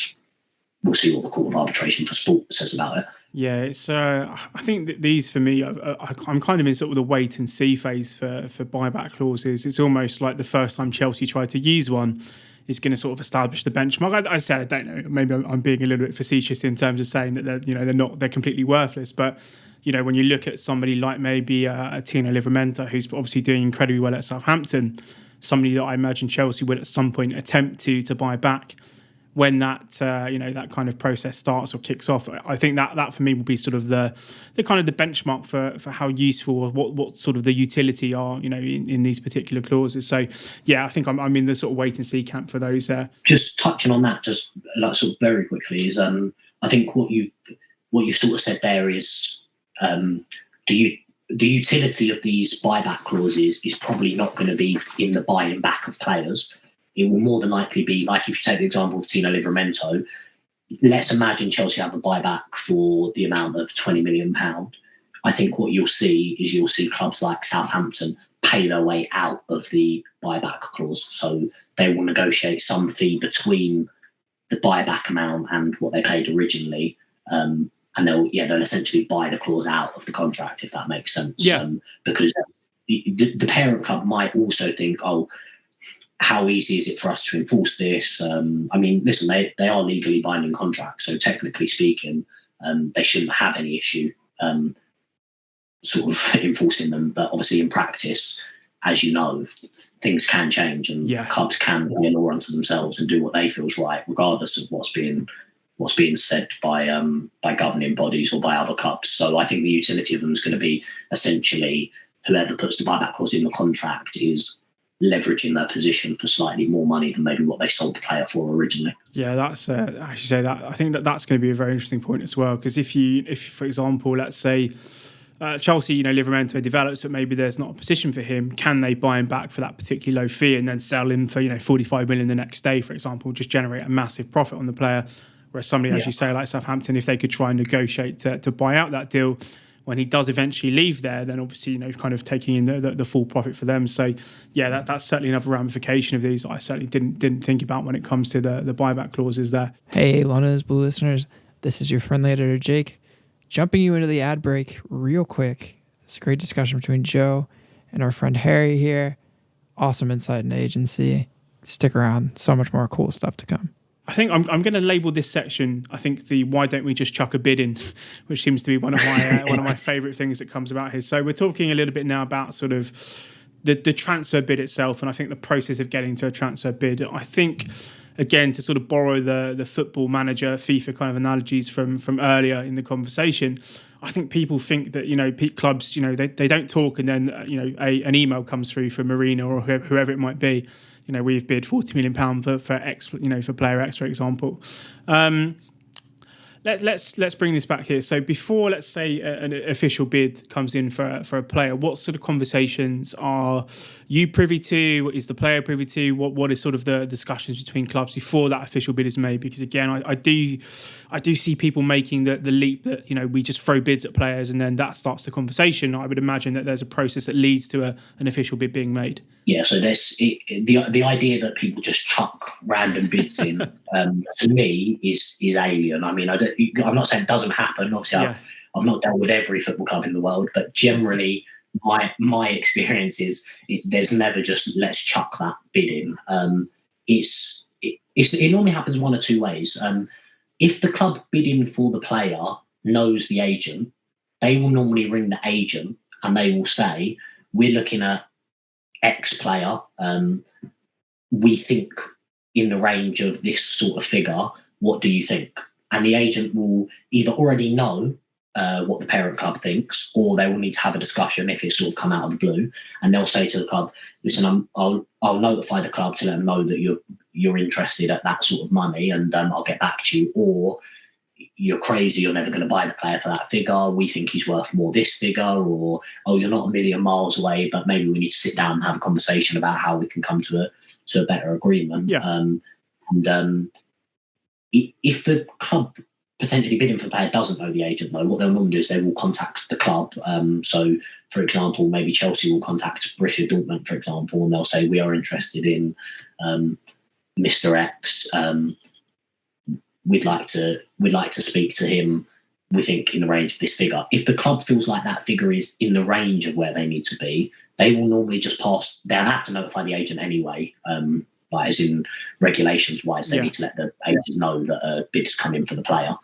we'll see what the Court of Arbitration for Sport says about it. Yeah, it's. I think that these, for me, I'm kind of in sort of the wait and see phase for buyback clauses. It's almost like the first time Chelsea tried to use one is going to sort of establish the benchmark. I said, I don't know, maybe I'm being a little bit facetious in terms of saying that they're completely worthless, but when you look at somebody like maybe a Tino Livramento, who's obviously doing incredibly well at Southampton, somebody that I imagine Chelsea would at some point attempt to buy back when that that kind of process starts or kicks off. I think that for me will be sort of the kind of the benchmark for how useful or what sort of the utility are in these particular clauses. So yeah, I think I'm in the sort of wait and see camp for those there. Just touching on that, just like sort of very quickly, is I think what you've sort of said there is the utility of these buyback clauses is probably not going to be in the buying back of players. It will more than likely be, like if you take the example of Tino Livramento, let's imagine Chelsea have a buyback for the amount of £20 million. I think what you'll see clubs like Southampton pay their way out of the buyback clause. So they will negotiate some fee between the buyback amount and what they paid originally. And they'll essentially buy the clause out of the contract, if that makes sense. Yeah. Because the parent club might also think, how easy is it for us to enforce this? Listen, they are legally binding contracts, so technically speaking, they shouldn't have any issue sort of enforcing them. But obviously, in practice, as you know, things can change, and clubs can be a law unto themselves and do what they feel is right, regardless of what's being said by governing bodies or by other clubs. So I think the utility of them is going to be essentially whoever puts the buyback clause in the contract is leveraging their position for slightly more money than maybe what they sold the player for originally. Yeah, that's I should say that. I think that's going to be a very interesting point as well, because if for example, let's say Chelsea, Livramento develops, but maybe there's not a position for him. Can they buy him back for that particularly low fee and then sell him for 45 million the next day, for example, just generate a massive profit on the player? Whereas somebody, as you say, like Southampton, if they could try and negotiate to buy out that deal when he does eventually leave there, then obviously, kind of taking in the full profit for them. So, yeah, that's certainly another ramification of these I certainly didn't think about when it comes to the buyback clauses there. Hey, Lana's Blue listeners, this is your friendly editor, Jake, jumping you into the ad break real quick. It's a great discussion between Joe and our friend Harry here. Awesome insight into agency. Stick around. So much more cool stuff to come. I think I'm going to label this section, I think, the why don't we just chuck a bid in, which seems to be one of my favourite things that comes about here. So we're talking a little bit now about sort of the transfer bid itself, and I think the process of getting to a transfer bid. I think, again, to sort of borrow the football manager, FIFA kind of analogies from earlier in the conversation, I think people think that, clubs, they don't talk and then, an email comes through from Marina or whoever it might be. We've bid £40 million for X, for player X, for example. let's bring this back here. So before, let's say, an official bid comes in for a player, what sort of conversations are you privy to? What is the player privy to? What is sort of the discussions between clubs before that official bid is made? Because again, I do see people making the leap that, you know, we just throw bids at players and then that starts the conversation. I would imagine that there's a process that leads to an official bid being made. Yeah, so the idea that people just chuck random bids in, to me, is alien. I mean, I'm not saying it doesn't happen. Obviously, I've not dealt with every football club in the world, but generally, my experience is there's never just let's chuck that bid in. It normally happens one or two ways. If the club bidding for the player knows the agent, they will normally ring the agent and they will say, "We're looking at X player, we think in the range of this sort of figure, what do you think?" And the agent will either already know what the parent club thinks, or they will need to have a discussion if it's sort of come out of the blue, and they'll say to the club, "Listen, I'll notify the club to let them know that you're interested at that sort of money, and I'll get back to you," or "You're crazy, you're never going to buy the player for that figure, we think he's worth more this figure," or "Oh, you're not a million miles away, but maybe we need to sit down and have a conversation about how we can come to a better agreement." If the club potentially bidding for the player doesn't know the agent, though, what they'll normally do is they will contact the club. So, for example, maybe Chelsea will contact Borussia Dortmund, for example, and they'll say, "We are interested in Mr. X. We'd like to speak to him. We think in the range of this figure." If the club feels like that figure is in the range of where they need to be, they will normally just pass. They'll have to notify the agent anyway. Like as in regulations wise, they need to let the agent know that a bid has come in for the player.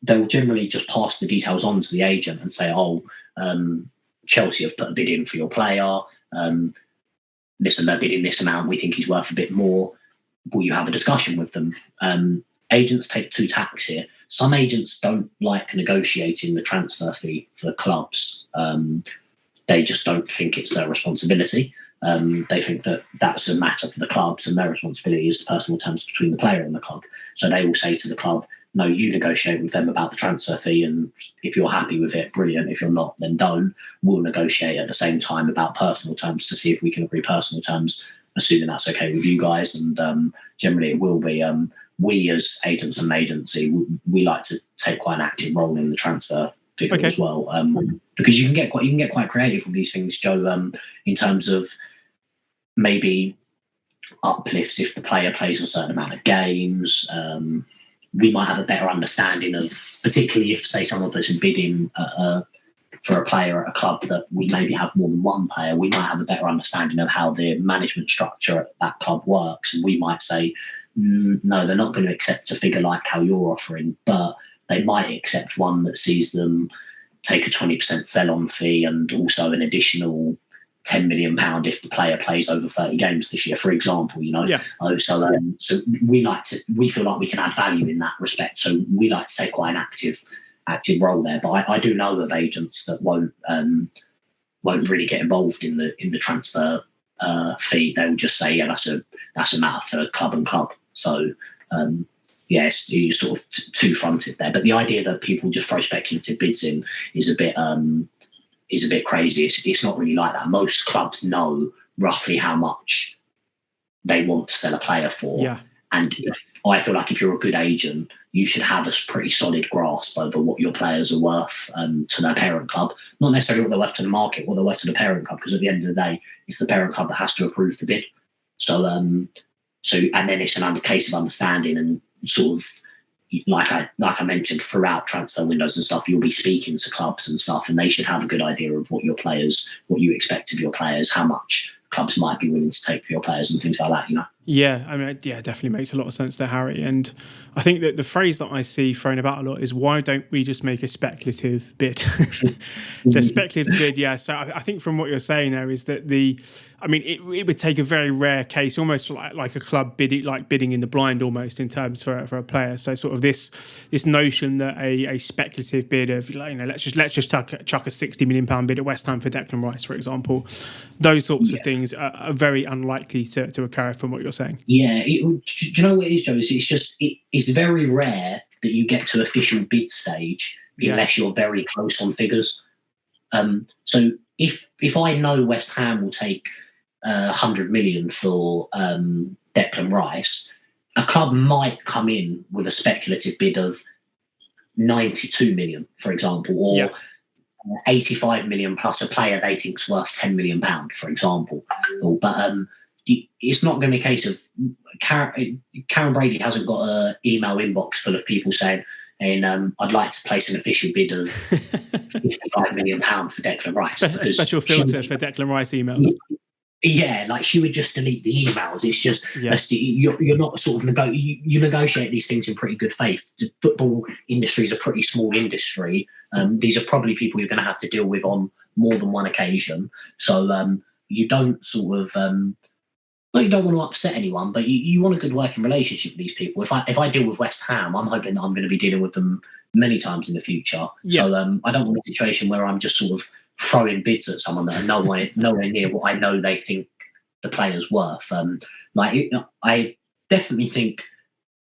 They'll generally just pass the details on to the agent and say, "Oh, Chelsea have put a bid in for your player. Listen, they're bidding this amount. We think he's worth a bit more. Will you have a discussion with them?" Agents take two tacks here. Some agents don't like negotiating the transfer fee for clubs. They just don't think it's their responsibility. They think that that's a matter for the clubs, and their responsibility is the personal terms between the player and the club. So they will say to the club, "No, you negotiate with them about the transfer fee, and if you're happy with it, brilliant. If you're not, then don't. We'll negotiate at the same time about personal terms to see if we can agree personal terms, assuming that's okay with you guys." And generally it will be. We as agents and agency, we like to take quite an active role in the transfer figure as well, because you can get quite creative with these things, Joe, in terms of maybe uplifts if the player plays a certain amount of games. We might have a better understanding of, particularly if, say, some of us are bidding for a player at a club that we maybe have more than one player, we might have a better understanding of how the management structure at that club works. And we might say, "No, they're not going to accept a figure like how you're offering, but they might accept one that sees them take a 20% sell-on fee and also an additional £10 million if the player plays over 30 games this year," for example. So we feel like we can add value in that respect. So we like to take quite an active role there. But I do know of agents that won't really get involved in the transfer fee. They will just say, "Yeah, that's a matter for club and club." So yes, you're sort of two-fronted there. But the idea that people just throw speculative bids in is a bit crazy. It's not really like that. Most clubs know roughly how much they want to sell a player for. Yeah. And I feel like if you're a good agent, you should have a pretty solid grasp over what your players are worth to their parent club. Not necessarily what they're worth to the market, what they're worth to the parent club, because at the end of the day, it's the parent club that has to approve the bid. So and then it's a case of understanding and sort of, like I mentioned, throughout transfer windows and stuff, you'll be speaking to clubs and stuff, and they should have a good idea of what you expect of your players, how much clubs might be willing to take for your players and things like that, Yeah, I mean, yeah, it definitely makes a lot of sense there, Harry. And I think that the phrase that I see thrown about a lot is, "Why don't we just make a speculative bid?" The speculative bid, yeah. So I think from what you're saying there is that it would take a very rare case, almost like a club bidding in the blind, almost, in terms for a player. So sort of this notion that a speculative bid of, let's just chuck a £60 million bid at West Ham for Declan Rice, for example, those sorts of things are very unlikely to occur from what you're saying. Yeah, do you know what it is, Joe? It's very rare that you get to official bid stage unless you're very close on figures. So if I know West Ham will take 100 million for Declan Rice, a club might come in with a speculative bid of 92 million, for example, or 85 million plus a player they think's worth 10 million pound, for example. But it's not going to be a case of Karen Brady hasn't got an email inbox full of people saying, and I'd like to place an official bid of 55 million pound for Declan Rice. A special filter for Declan Rice emails. Yeah, like she would just delete the emails. It's just you're not sort of you negotiate these things in pretty good faith. The football industry is a pretty small industry. These are probably people you're going to have to deal with on more than one occasion. So you don't sort of you don't want to upset anyone, but you want a good working relationship with these people. If I deal with West Ham, I'm hoping that I'm going to be dealing with them many times in the future. Yeah. So I don't want a situation where I'm just sort of throwing bids at someone that are nowhere near what I know they think the player's worth. I definitely think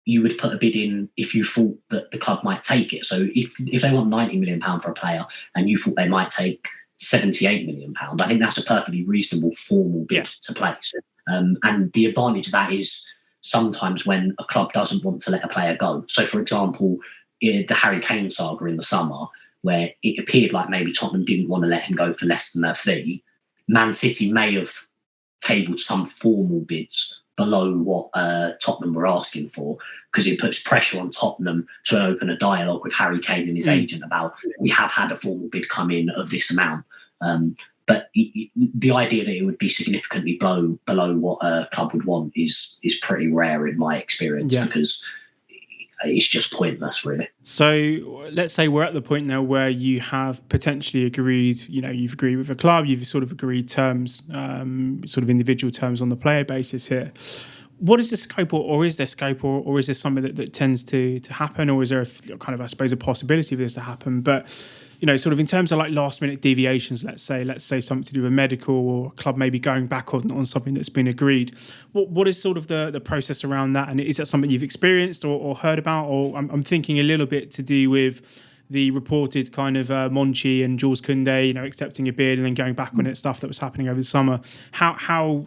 you would put a bid in if you thought that the club might take it. So if they want £90 million for a player and you thought they might take £78 million, I think that's a perfectly reasonable formal bid to place. And the advantage of that is sometimes when a club doesn't want to let a player go. So, for example, the Harry Kane saga in the summer, where it appeared like maybe Tottenham didn't want to let him go for less than their fee, Man City may have tabled some formal bids below what Tottenham were asking for, because it puts pressure on Tottenham to open a dialogue with Harry Kane and his agent about, we have had a formal bid come in of this amount. But the idea that it would be significantly below what a club would want is pretty rare in my experience, because it's just pointless, really. So let's say we're at the point now where you have potentially agreed, you've agreed with a club, you've sort of agreed terms, sort of individual terms on the player basis here. What is the scope, or is there scope, or is there something that tends to happen, or is there a kind of, I suppose, a possibility for this to happen? But sort of in terms of like last minute deviations, let's say something to do with medical, or a club maybe going back on something that's been agreed. What is sort of the process around that? And is that something you've experienced or heard about? Or I'm thinking a little bit to do with the reported kind of Monchi and Jules Koundé, accepting a bid and then going back on it, stuff that was happening over the summer. How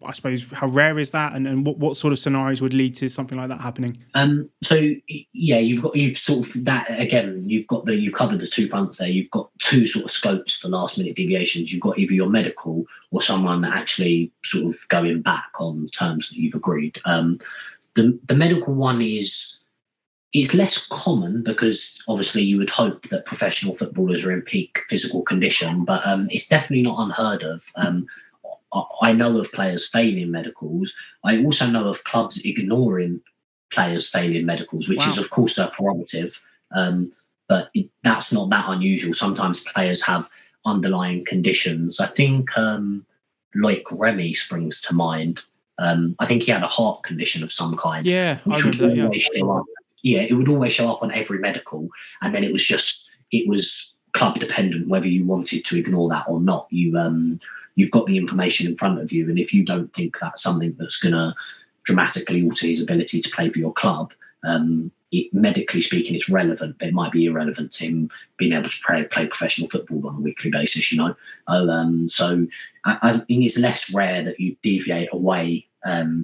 I suppose, how rare is that, and what sort of scenarios would lead to something like that happening? You've covered the 2 fronts there. You've got 2 sort of scopes for last minute deviations. You've got either your medical or someone actually sort of going back on terms that you've agreed. The medical one it's less common, because obviously you would hope that professional footballers are in peak physical condition, but it's definitely not unheard of. I know of players failing medicals. I also know of clubs ignoring players failing medicals, which is of course their prerogative, but that's not that unusual. Sometimes players have underlying conditions. I think Loic Remy springs to mind. I think he had a heart condition of some kind. Yeah, I remember that. It would always show up on every medical, and then it was club dependent whether you wanted to ignore that or not. You've got the information in front of you, and if you don't think that's something that's going to dramatically alter his ability to play for your club, medically speaking, it's relevant, but it might be irrelevant to him being able to play professional football on a weekly basis, So I think it's less rare that you deviate away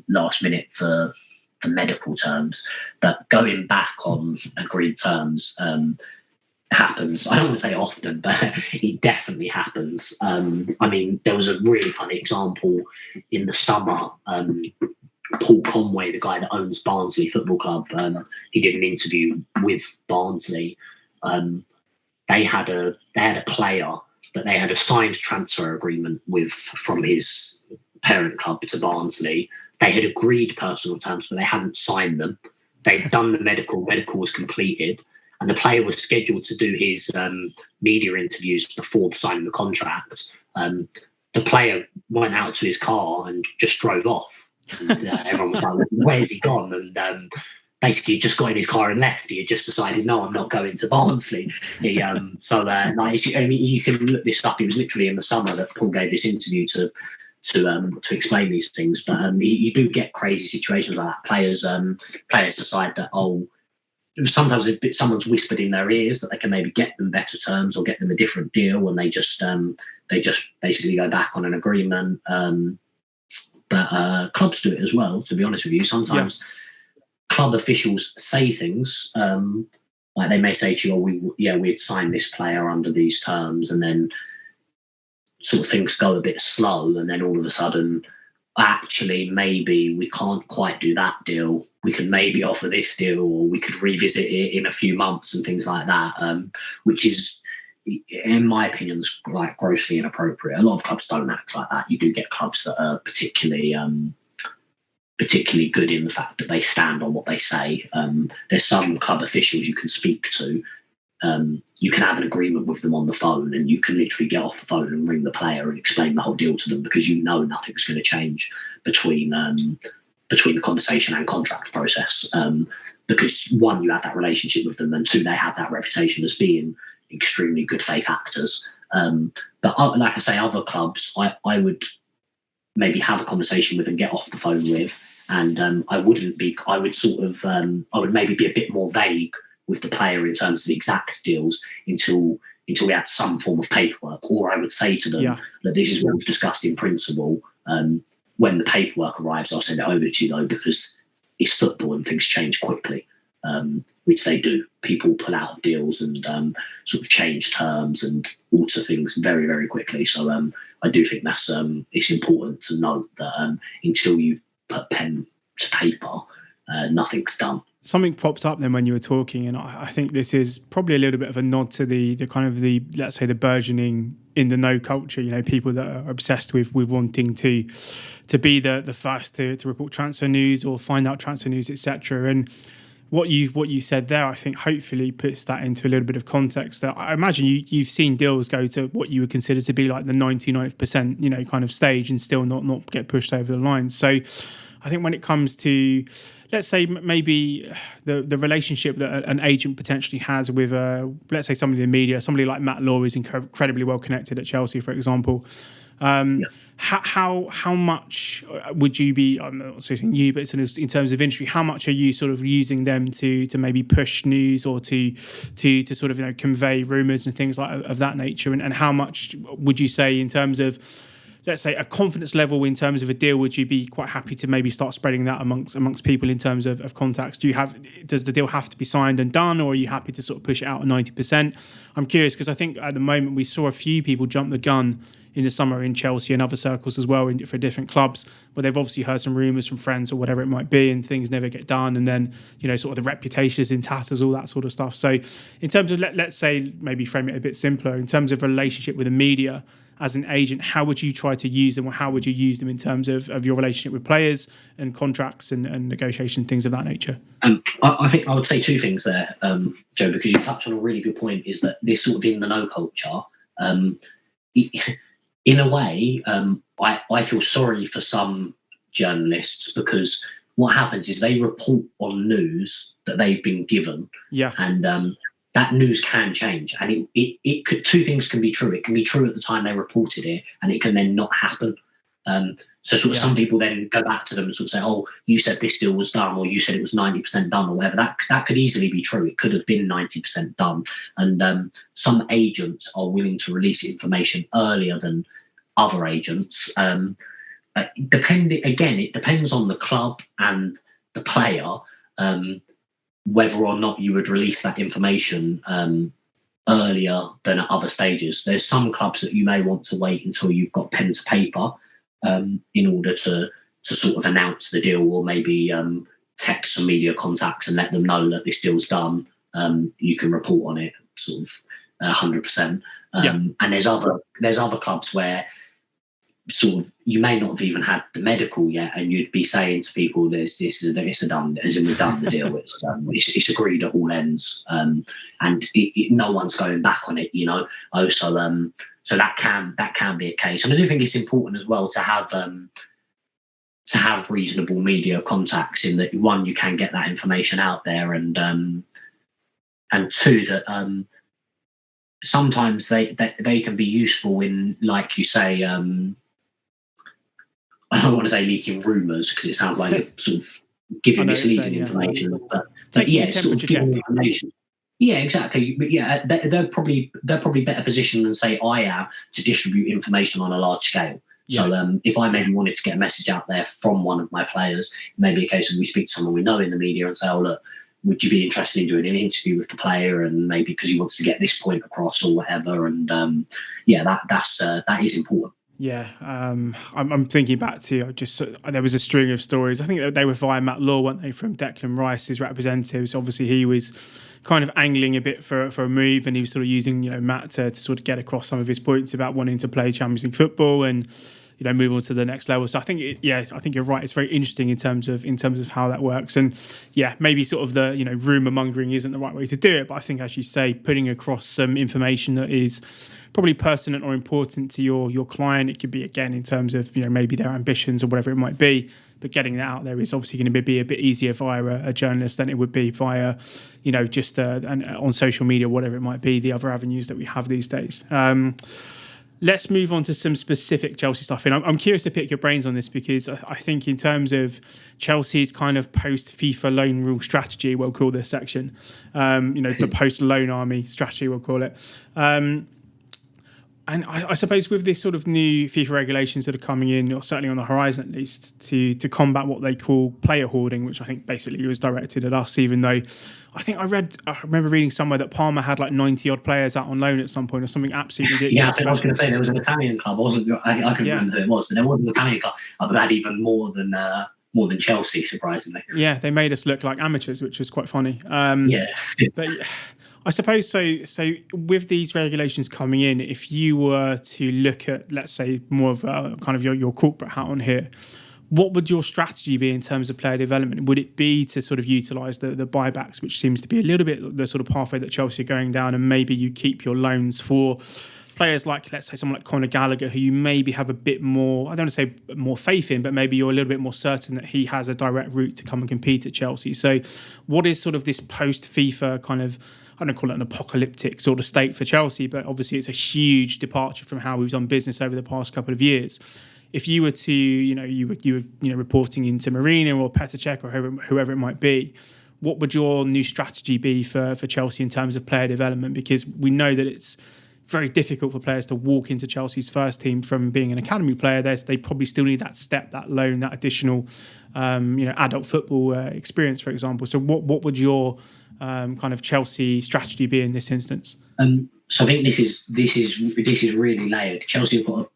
last minute for medical terms, but going back on agreed terms happens. I don't want to say often, but it definitely happens. There was a really funny example in the summer. Paul Conway, the guy that owns Barnsley Football Club, he did an interview with Barnsley. They had a player that they had a signed transfer agreement with from his parent club to Barnsley. They had agreed personal terms, but they hadn't signed them. They'd done the medical was completed, and the player was scheduled to do his media interviews before signing the contract. The player went out to his car and just drove off. And, everyone was like, "Where's he gone?" And basically just got in his car and left. He had just decided, "No, I'm not going to Barnsley." You can look this up. It was literally in the summer that Paul gave this interview to to explain these things. But you do get crazy situations like that. Players decide that sometimes someone's whispered in their ears that they can maybe get them better terms or get them a different deal, and they just basically go back on an agreement. But clubs do it as well. To be honest with you, sometimes club officials say things. Like they may say to you, we'd sign this player under these terms, and then sort of things go a bit slow, and then all of a sudden, actually, maybe we can't quite do that deal. We can maybe offer this deal, or we could revisit it in a few months and things like that, which is, in my opinion, like grossly inappropriate. A lot of clubs don't act like that. You do get clubs that are particularly good in the fact that they stand on what they say. There's some club officials you can speak to. You can have an agreement with them on the phone, and you can literally get off the phone and ring the player and explain the whole deal to them, because you know nothing's going to change between the conversation and contract process. Because one, you have that relationship with them, and two, they have that reputation as being extremely good faith actors. But like I say, other clubs, I would maybe have a conversation with and get off the phone with, and I would maybe be a bit more vague with the player in terms of the exact deals until we had some form of paperwork, or I would say to them that this is what we've discussed in principle. When the paperwork arrives, I'll send it over to you, though, because it's football and things change quickly, which they do. People pull out of deals and sort of change terms and alter things very, very quickly. So I do think that's it's important to note that until you've put pen to paper, nothing's done. Something popped up then when you were talking, and I think this is probably a little bit of a nod to the kind of the, let's say, the burgeoning in the know culture. You know, people that are obsessed with wanting to be the first to report transfer news or find out transfer news, etc. And what you said there, I think, hopefully puts that into a little bit of context. That I imagine you've seen deals go to what you would consider to be like the 99th percent, kind of stage, and still not get pushed over the line. So I think when it comes to, let's say, maybe the relationship that an agent potentially has with, let's say, somebody in the media, somebody like Matt Law is incredibly well connected at Chelsea, for example. How much would you be, I'm not saying you, but in terms of industry, how much are you sort of using them to maybe push news or to sort of convey rumours and things like of that nature? And how much would you say in terms of, let's say, a confidence level in terms of a deal, would you be quite happy to maybe start spreading that amongst people in terms of contacts? Does the deal have to be signed and done, or are you happy to sort of push it out at 90%? I'm curious, because I think at the moment we saw a few people jump the gun in the summer in Chelsea and other circles as well for different clubs, where they've obviously heard some rumours from friends or whatever it might be, and things never get done, and then sort of the reputation is in tatters, all that sort of stuff. So in terms of, let's say, maybe frame it a bit simpler, in terms of relationship with the media as an agent, how would you try to use them, or how would you use them in terms of your relationship with players and contracts and negotiation, things of that nature? I think I would say two things there, Joe, because you touched on a really good point, is that this sort of in the know culture, in a way, I feel sorry for some journalists, because what happens is they report on news that they've been given, and that news can change, and it could, two things can be true. It can be true at the time they reported it, and it can then not happen. So sort of some people then go back to them and sort of say, "Oh, you said this deal was done, or you said it was 90% done, or whatever." That could easily be true. It could have been 90% done, and some agents are willing to release information earlier than other agents. It depends on the club and the player. Whether or not you would release that information earlier than at other stages. There's some clubs that you may want to wait until you've got pen to paper in order to sort of announce the deal, or maybe text some media contacts and let them know that this deal's done. You can report on it, sort of 100%. And there's other clubs where sort of you may not have even had the medical yet, and you'd be saying to people, "It's a done, as in we've done the deal. It's agreed at all ends, and no one's going back on it." So that can be a case, and I do think it's important as well to have reasonable media contacts, in that, one, you can get that information out there, and two, that sometimes they can be useful in, like you say, don't want to say leaking rumours because it sounds like you're sort of giving misleading information, but yeah, sort of giving information. Yeah, exactly. But yeah, they're probably better positioned than say I am to distribute information on a large scale. Yeah. So if I maybe wanted to get a message out there from one of my players, maybe a case of we speak to someone we know in the media and say, oh look, would you be interested in doing an interview with the player, and maybe because he wants to get this point across or whatever, and that is important. Yeah, I'm thinking back to there was a string of stories. I think they were via Matt Law, weren't they, from Declan Rice, his representatives. Obviously, he was kind of angling a bit for a move, and he was sort of using Matt to sort of get across some of his points about wanting to play Champions League football and move on to the next level. So I think I think you're right. It's very interesting in terms of how that works, and maybe sort of the rumor mongering isn't the right way to do it, but I think, as you say, putting across some information that is probably pertinent or important to your client. It could be, again, in terms of maybe their ambitions or whatever it might be, but getting that out there is obviously going to be a bit easier via a journalist than it would be via just on social media, whatever it might be, the other avenues that we have these days. Let's move on to some specific Chelsea stuff. And I'm curious to pick your brains on this, because I think in terms of Chelsea's kind of post-FIFA loan rule strategy, we'll call this section, the post-loan army strategy, we'll call it. And I suppose with this sort of new FIFA regulations that are coming in, or certainly on the horizon at least, to combat what they call player hoarding, which I think basically was directed at us, even though I remember reading somewhere that Parma had like 90 odd players out on loan at some point, or something absolutely ridiculous. Yeah, I was going to say there was an Italian club. I couldn't remember who it was, but there was an Italian club that had even more than Chelsea, surprisingly. Yeah, they made us look like amateurs, which was quite funny. But I suppose so. So with these regulations coming in, if you were to look at, let's say, more of a kind of your corporate hat on here, what would your strategy be in terms of player development? Would it be to sort of utilise the buybacks, which seems to be a little bit the sort of pathway that Chelsea are going down, and maybe you keep your loans for players like, let's say, someone like Conor Gallagher, who you maybe have a bit more, I don't want to say more faith in, but maybe you're a little bit more certain that he has a direct route to come and compete at Chelsea. So what is sort of this post-FIFA kind of, I don't call it an apocalyptic sort of state for Chelsea, but obviously it's a huge departure from how we've done business over the past couple of years. If you were to, you were reporting into Mourinho or Petr Cech or whoever it might be, what would your new strategy be for Chelsea in terms of player development? Because we know that it's very difficult for players to walk into Chelsea's first team from being an academy player. They probably still need that step, that loan, that additional, adult football experience, for example. So what would your kind of Chelsea strategy be in this instance? So I think this is really layered. Chelsea have got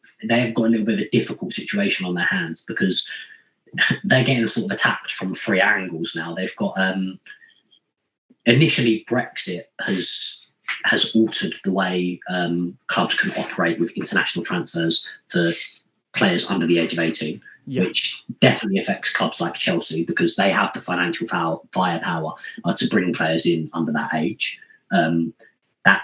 a little bit of a difficult situation on their hands, because they're getting sort of attacked from three angles now. They've got initially Brexit has altered the way clubs can operate with international transfers for players under the age of 18. Yeah. Which definitely affects clubs like Chelsea, because they have the financial firepower to bring players in under that age.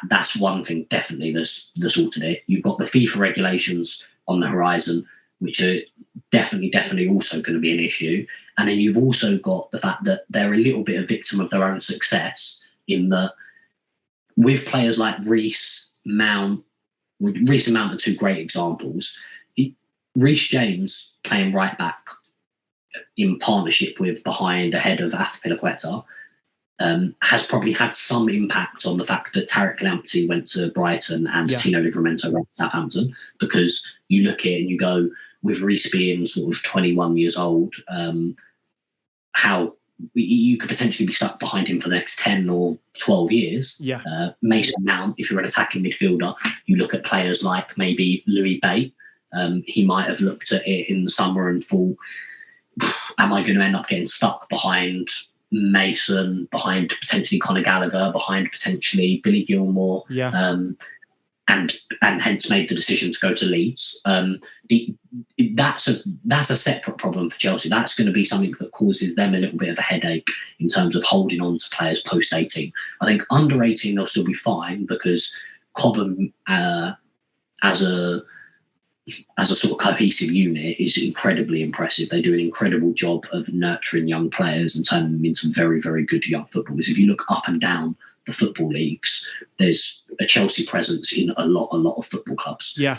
That's one thing definitely that's altered it. You've got the FIFA regulations on the horizon, which are definitely also going to be an issue. And then you've also got the fact that they're a little bit a victim of their own success, in that with players like Reece Mount are two great examples. Reece James playing right back in partnership with ahead of Azpilicueta has probably had some impact on the fact that Tarek Lamptey went to Brighton and Tino Livramento went to Southampton, because you look at it and you go, with Reece being sort of 21 years old, how you could potentially be stuck behind him for the next 10 or 12 years. Yeah. Mason Mount, if you're an attacking midfielder, you look at players like maybe Louis Bate. He might have looked at it in the summer and thought, am I going to end up getting stuck behind Mason, behind potentially Conor Gallagher, behind potentially Billy Gilmore? Yeah. And hence made the decision to go to Leeds. That's a separate problem for Chelsea. That's going to be something that causes them a little bit of a headache in terms of holding on to players post 18. I think under 18 they'll still be fine, because Cobham as a sort of cohesive unit is incredibly impressive. They do an incredible job of nurturing young players and turning them into very, very good young footballers. If you look up and down the football leagues, there's a Chelsea presence in a lot of football clubs. Yeah.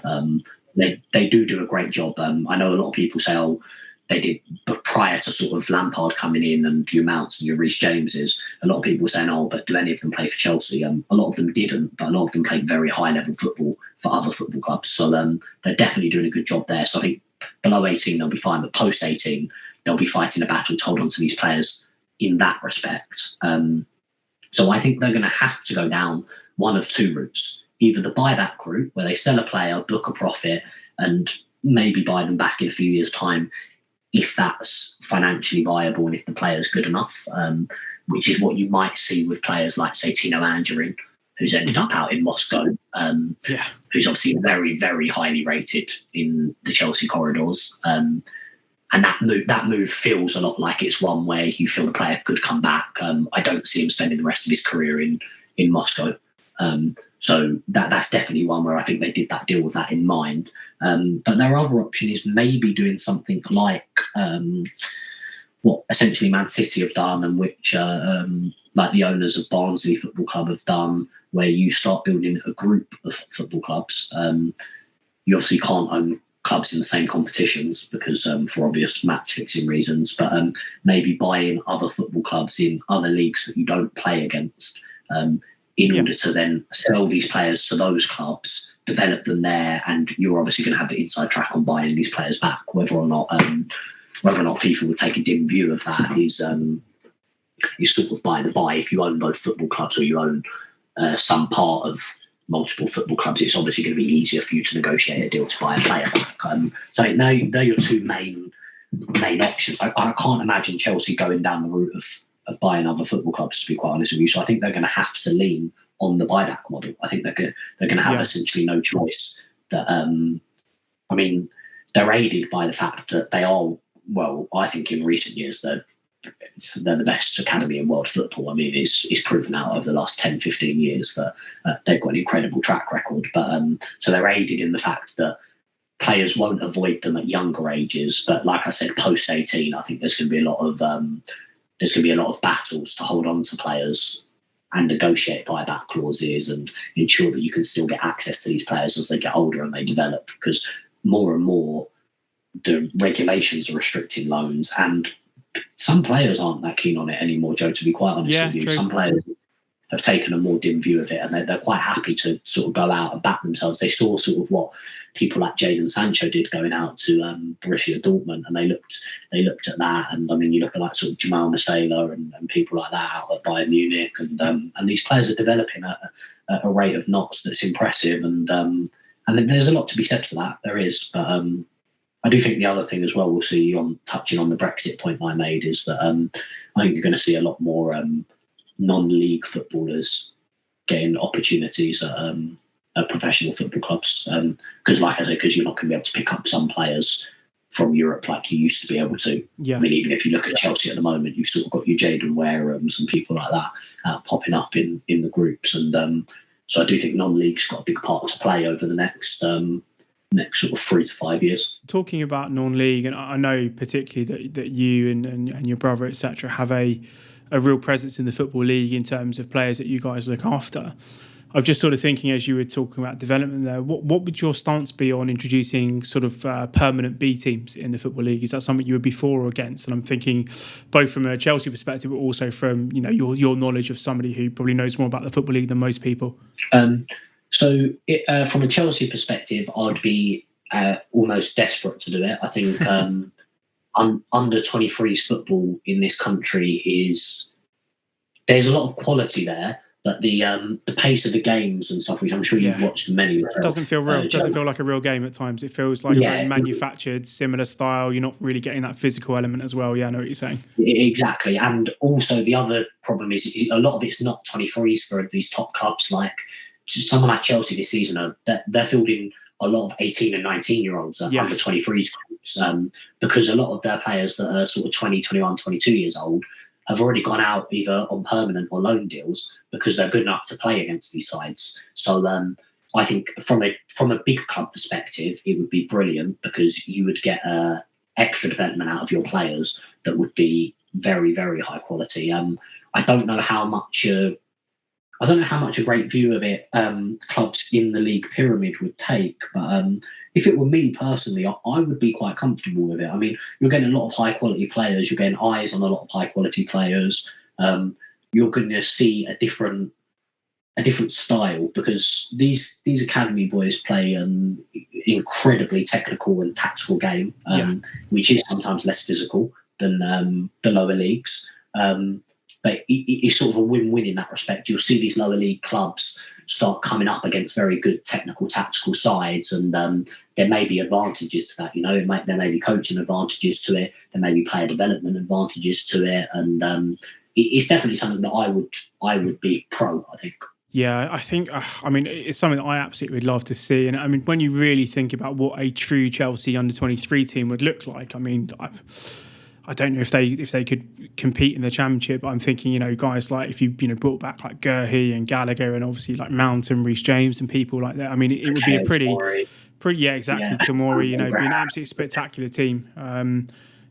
they do a great job. I know a lot of people say, oh, they did, but prior to sort of Lampard coming in and your Mounts and your Reece Jameses, a lot of people were saying, oh, but do any of them play for Chelsea? A lot of them didn't, but a lot of them played very high level football for other football clubs. So they're definitely doing a good job there. So I think below 18 they'll be fine, but post 18 they'll be fighting a battle to hold on to these players in that respect. So I think they're going to have to go down one of two routes. Either the buyback route, where they sell a player, book a profit, and maybe buy them back in a few years' time, if that's financially viable and if the player's good enough, which is what you might see with players like, say, Tino Angerin, who's ended up out in Moscow, who's obviously very, very highly rated in the Chelsea corridors. And that move feels a lot like it's one where you feel the player could come back. I don't see him spending the rest of his career in Moscow. So that's definitely one where I think they did that deal with that in mind. But their other option is maybe doing something like what essentially Man City have done, and which like the owners of Barnsley Football Club have done, where you start building a group of football clubs. You obviously can't own clubs in the same competitions because for obvious match fixing reasons, but maybe buying other football clubs in other leagues that you don't play against, in order to then sell these players to those clubs, develop them there, and you're obviously going to have the inside track on buying these players back. Whether or not FIFA would take a dim view of that is sort of by the by. If you own both football clubs or you own some part of multiple football clubs, it's obviously going to be easier for you to negotiate a deal to buy a player back. So they're your two main options. I can't imagine Chelsea going down the route of buying other football clubs, to be quite honest with you. So I think they're going to have to lean on the buyback model. I think they're going to have essentially no choice. That I mean, they're aided by the fact that they are, well, I think in recent years they're the best academy in world football. I mean, it's proven out over the last 10, 15 years that they've got an incredible track record. But so they're aided in the fact that players won't avoid them at younger ages. But like I said, post 18, I think there's going to be a lot of battles to hold on to players and negotiate buyback clauses and ensure that you can still get access to these players as they get older and they develop, because more and more the regulations are restricting loans, and some players aren't that keen on it anymore, Joe, to be quite honest with you. True. Some players have taken a more dim view of it, and they're quite happy to sort of go out and back themselves. They saw sort of what people like Jadon Sancho did going out to Borussia Dortmund, and they looked at that. And I mean, you look at like sort of Jamal Musiala and people like that out at Bayern Munich, and these players are developing at a rate of knots that's impressive, and there's a lot to be said for that. There is, but I do think the other thing as well, we'll see on touching on the Brexit point I made, is that I think you're going to see a lot more non-league footballers getting opportunities at professional football clubs, because like I said, because you're not going to be able to pick up some players from Europe like you used to be able to. I mean, even if you look at Chelsea at the moment, you've sort of got your Jadon Warehams and people like that popping up in the groups, and so I do think non-league's got a big part to play over the next sort of 3 to 5 years. Talking about non-league, and I know particularly that you and your brother, etc., have a real presence in the Football League in terms of players that you guys look after. I'm just sort of thinking, as you were talking about development there, what would your stance be on introducing sort of permanent B teams in the Football League? Is that something you would be for or against? And I'm thinking both from a Chelsea perspective, but also from your knowledge of somebody who probably knows more about the Football League than most people. So from a Chelsea perspective, I'd be almost desperate to do it. I think under 23s football in this country there's a lot of quality there, but the pace of the games and stuff, which I'm sure you've watched many yourself, doesn't feel real. Doesn't feel like a real game at times. It feels like a very manufactured, similar style. You're not really getting that physical element as well. Yeah, I know what you're saying. Exactly. And also the other problem is a lot of it's not 23s for these top clubs. Like someone like Chelsea this season, they're fielding a lot of 18 and 19-year-olds under 23s groups, because a lot of their players that are sort of 20, 21, 22 years old have already gone out either on permanent or loan deals because they're good enough to play against these sides. So I think from a big club perspective, it would be brilliant, because you would get extra development out of your players that would be very, very high quality. I don't know how much I don't know how much a great view of it clubs in the league pyramid would take, but if it were me personally, I would be quite comfortable with it. I mean, you're getting a lot of high quality players, you're getting eyes on a lot of high quality players. You're going to see a different style, because these academy boys play an incredibly technical and tactical game, which is sometimes less physical than the lower leagues. But it's sort of a win-win in that respect. You'll see these lower league clubs start coming up against very good technical, tactical sides, and there may be advantages to that. There may be coaching advantages to it. There may be player development advantages to it, and it's definitely something that I would be pro, I think. Yeah, I think, it's something that I absolutely would love to see. And I mean, when you really think about what a true Chelsea under-23 team would look like, I mean, I don't know if they could compete in the Championship. I'm thinking, guys like, if you brought back like Gurhey and Gallagher and obviously like Mount and Reece James and people like that. I mean, it would be a pretty, yeah, exactly. Yeah. Tomori, be an absolutely spectacular team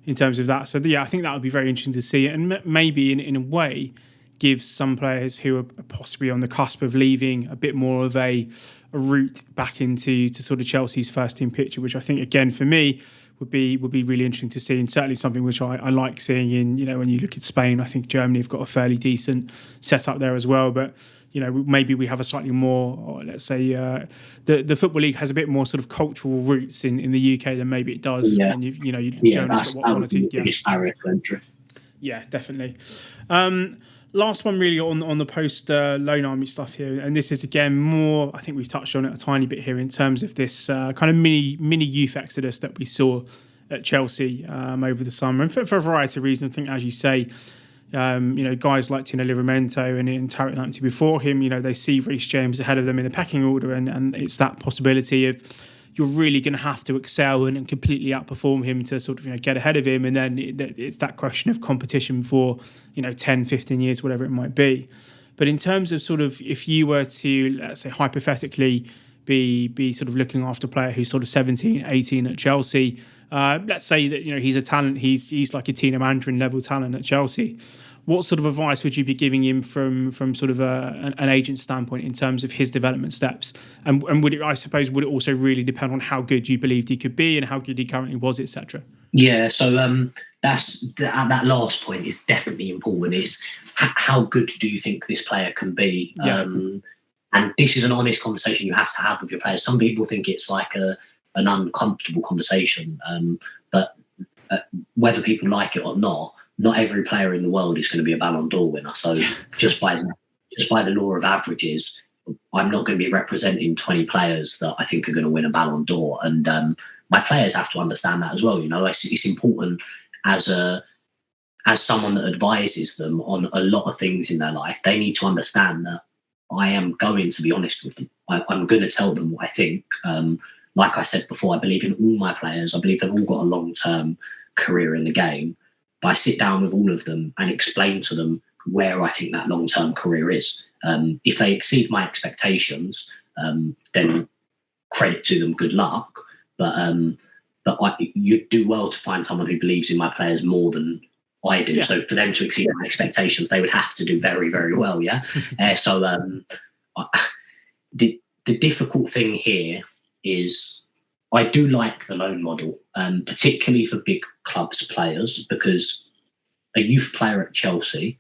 in terms of that. So yeah, I think that would be very interesting to see, and maybe in a way gives some players who are possibly on the cusp of leaving a bit more of a route back into sort of Chelsea's first team picture, which I think, again, for me, would be really interesting to see, and certainly something which I like seeing in, when you look at Spain. I think Germany have got a fairly decent setup there as well, but maybe we have a slightly more, or let's say, the Football League has a bit more sort of cultural roots in the UK than maybe it does. Yeah. And Germany's got one or two. Yeah, definitely. Last one really on the post loan army stuff here, and this is again more, I think we've touched on it a tiny bit here in terms of this kind of mini youth exodus that we saw at Chelsea over the summer, and for a variety of reasons. I think, as you say, guys like Tino Livramento and Tariq Lamptey before him, they see Reece James ahead of them in the pecking order, and it's that possibility of you're really going to have to excel and completely outperform him to sort of get ahead of him, and then it's that question of competition for 10, 15 years, whatever it might be. But in terms of sort of, if you were to, let's say, hypothetically be sort of looking after a player who's sort of 17, 18 at Chelsea, let's say that he's a talent, he's like a Tino Mandarin level talent at Chelsea. What sort of advice would you be giving him from sort of an agent standpoint in terms of his development steps? And would it also really depend on how good you believed he could be and how good he currently was, etc.? Yeah, so that last point is definitely important. Is how good do you think this player can be? Yeah. And this is an honest conversation you have to have with your players. Some people think it's like an uncomfortable conversation, but whether people like it or not every player in the world is going to be a Ballon d'Or winner. So just by the law of averages, I'm not going to be representing 20 players that I think are going to win a Ballon d'Or. And my players have to understand that as well. It's important as someone that advises them on a lot of things in their life. They need to understand that I am going to be honest with them. I'm going to tell them what I think. Like I said before, I believe in all my players. I believe they've all got a long-term career in the game. But I sit down with all of them and explain to them where I think that long-term career is. If they exceed my expectations, then credit to them, good luck. But you'd do well to find someone who believes in my players more than I do. Yeah. So for them to exceed my expectations, they would have to do very, very well. Yeah. The difficult thing here is I do like the loan model, particularly for big clubs players, because a youth player at Chelsea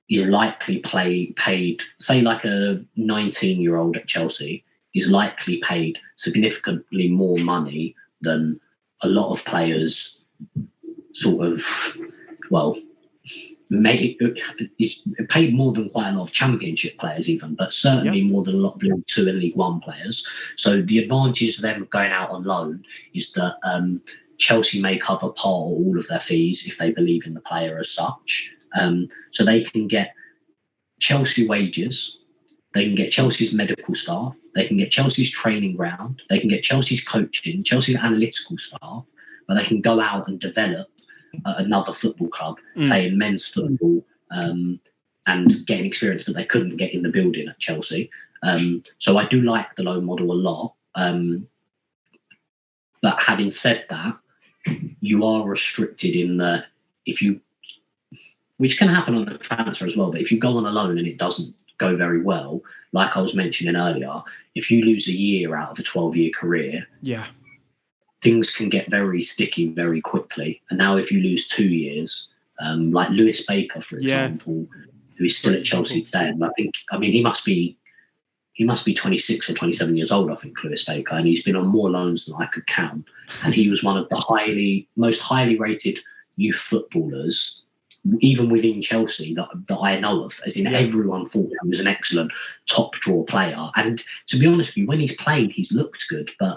is likely paid, say like a 19-year-old at Chelsea is likely paid significantly more money than a lot of players paid more than quite a lot of Championship players even, but certainly more than a lot of League 2 and League 1 players. So the advantage of them going out on loan is that Chelsea may cover part or all of their fees if they believe in the player as such. So they can get Chelsea wages, they can get Chelsea's medical staff, they can get Chelsea's training ground, they can get Chelsea's coaching, Chelsea's analytical staff, but they can go out and develop another football club, playing men's football, and getting experience that they couldn't get in the building at Chelsea. So I do like the loan model a lot. But having said that, you are restricted in which can happen on a transfer as well, but if you go on a loan and it doesn't go very well, like I was mentioning earlier, if you lose a year out of a 12-year career, things can get very sticky very quickly. And now if you lose 2 years, like Lewis Baker, for example, who is still at Chelsea today, and I mean, he must be 26 or 27 years old, I think, Lewis Baker, and he's been on more loans than I could count. And he was one of the most highly rated youth footballers, even within Chelsea, that I know of. As in, everyone thought he was an excellent top draw player. And to be honest with you, when he's played, he's looked good. But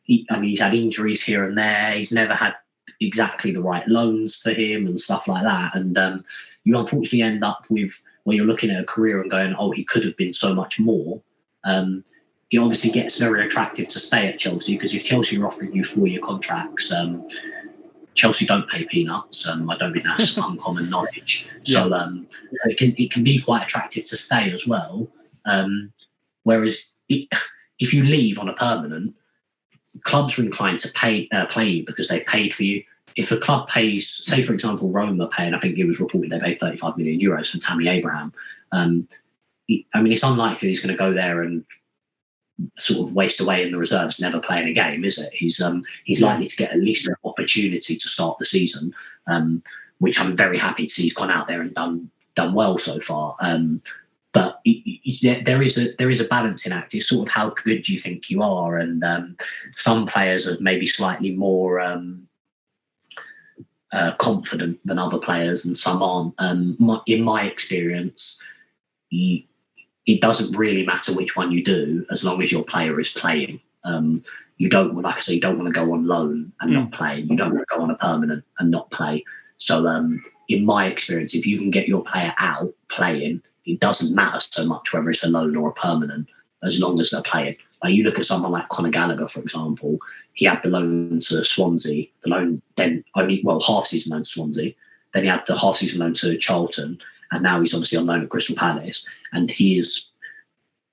he's had injuries here and there. He's never had exactly the right loans for him and stuff like that. And you unfortunately end up with, when you're looking at a career and going, oh, he could have been so much more. It obviously gets very attractive to stay at Chelsea, because if Chelsea are offering you 4-year contracts, Chelsea don't pay peanuts. I don't think that's uncommon knowledge. So it can be quite attractive to stay as well. Whereas if you leave on a permanent, clubs are inclined to play you because they paid for you. If a club pays, say for example, Roma pay, and I think it was reported they paid 35 million euros for Tammy Abraham. It's unlikely he's going to go there and sort of waste away in the reserves, never playing a game, is it? He's likely to get at least an opportunity to start the season, which I'm very happy to see he's gone out there and done well so far. But there is a balancing act. It's sort of how good you think you are, and some players are maybe slightly more confident than other players, and some aren't. In my experience, it doesn't really matter which one you do, as long as your player is playing. You don't, like I say, you don't want to go on loan and not play. You don't want to go on a permanent and not play. So in my experience, if you can get your player out playing, it doesn't matter so much whether it's a loan or a permanent, as long as they're playing. Like, you look at someone like Conor Gallagher, for example. He had the loan to Swansea, half season loan to Swansea. Then he had the half season loan to Charlton, and now he's obviously on loan at Crystal Palace. And he is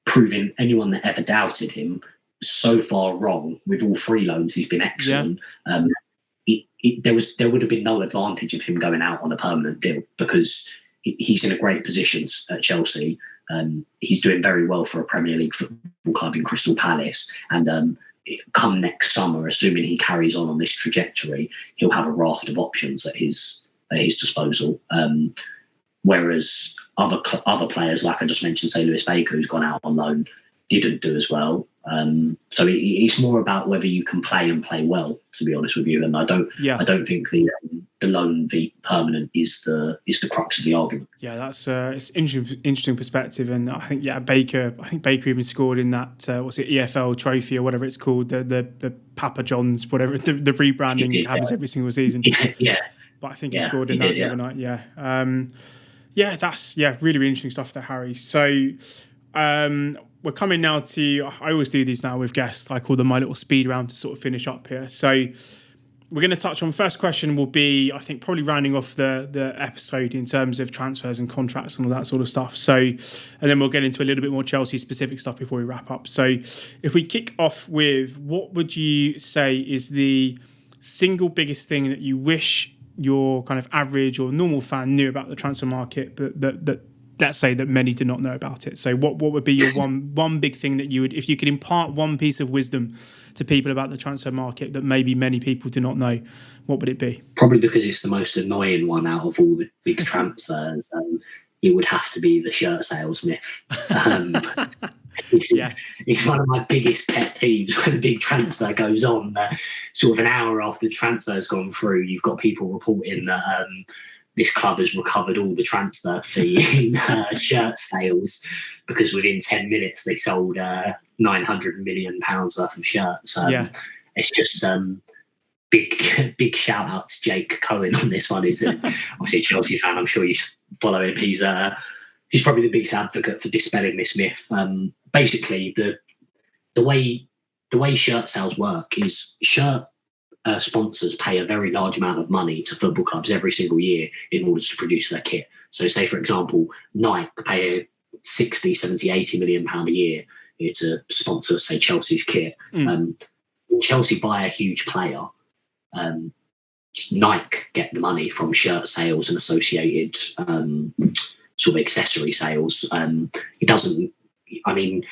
proving anyone that ever doubted him so far wrong. With all 3 loans, he's been excellent. There would have been no advantage of him going out on a permanent deal, because he's in a great position at Chelsea. He's doing very well for a Premier League football club in Crystal Palace. And come next summer, assuming he carries on this trajectory, he'll have a raft of options at his disposal. Whereas other players, like I just mentioned, say Lewis Baker, who's gone out on loan, didn't do as well. So it's more about whether you can play and play well, to be honest with you. And I don't think the loan v permanent is the crux of the argument. Yeah, that's it's interesting perspective. And I think Baker even scored in that EFL trophy or whatever it's called, the Papa John's, whatever the rebranding happens every single season. But I think he scored in that the other night. That's really, really interesting stuff there, Harry. So we're coming now to, I always do these now with guests. I call them my little speed round to sort of finish up here. So we're going to touch on, first question will be, I think, probably rounding off the episode in terms of transfers and contracts and all that sort of stuff. So, and then we'll get into a little bit more Chelsea specific stuff before we wrap up. So if we kick off with, what would you say is the single biggest thing that you wish your kind of average or normal fan knew about the transfer market, that let's say that many did not know about it? So what would be your one big thing that you would, if you could impart one piece of wisdom to people about the transfer market that maybe many people do not know, what would it be? Probably because it's the most annoying one out of all the big transfers. It would have to be the shirt sales myth. It's one of my biggest pet peeves when a big transfer goes on. Sort of an hour after the transfer's gone through, you've got people reporting that this club has recovered all the transfer fee in shirt sales, because within 10 minutes they sold £900 million worth of shirts. It's just big shout out to Jake Cohen on this one. He's obviously a Chelsea fan. I'm sure you follow him. He's probably the biggest advocate for dispelling this myth. Basically, the way shirt sales work is shirt sponsors pay a very large amount of money to football clubs every single year in order to produce their kit. So say, for example, Nike pay 60, 70, 80 million pound a year to sponsor, say, Chelsea's kit. When Chelsea buy a huge player, Nike get the money from shirt sales and associated sort of accessory sales. It doesn't. I mean,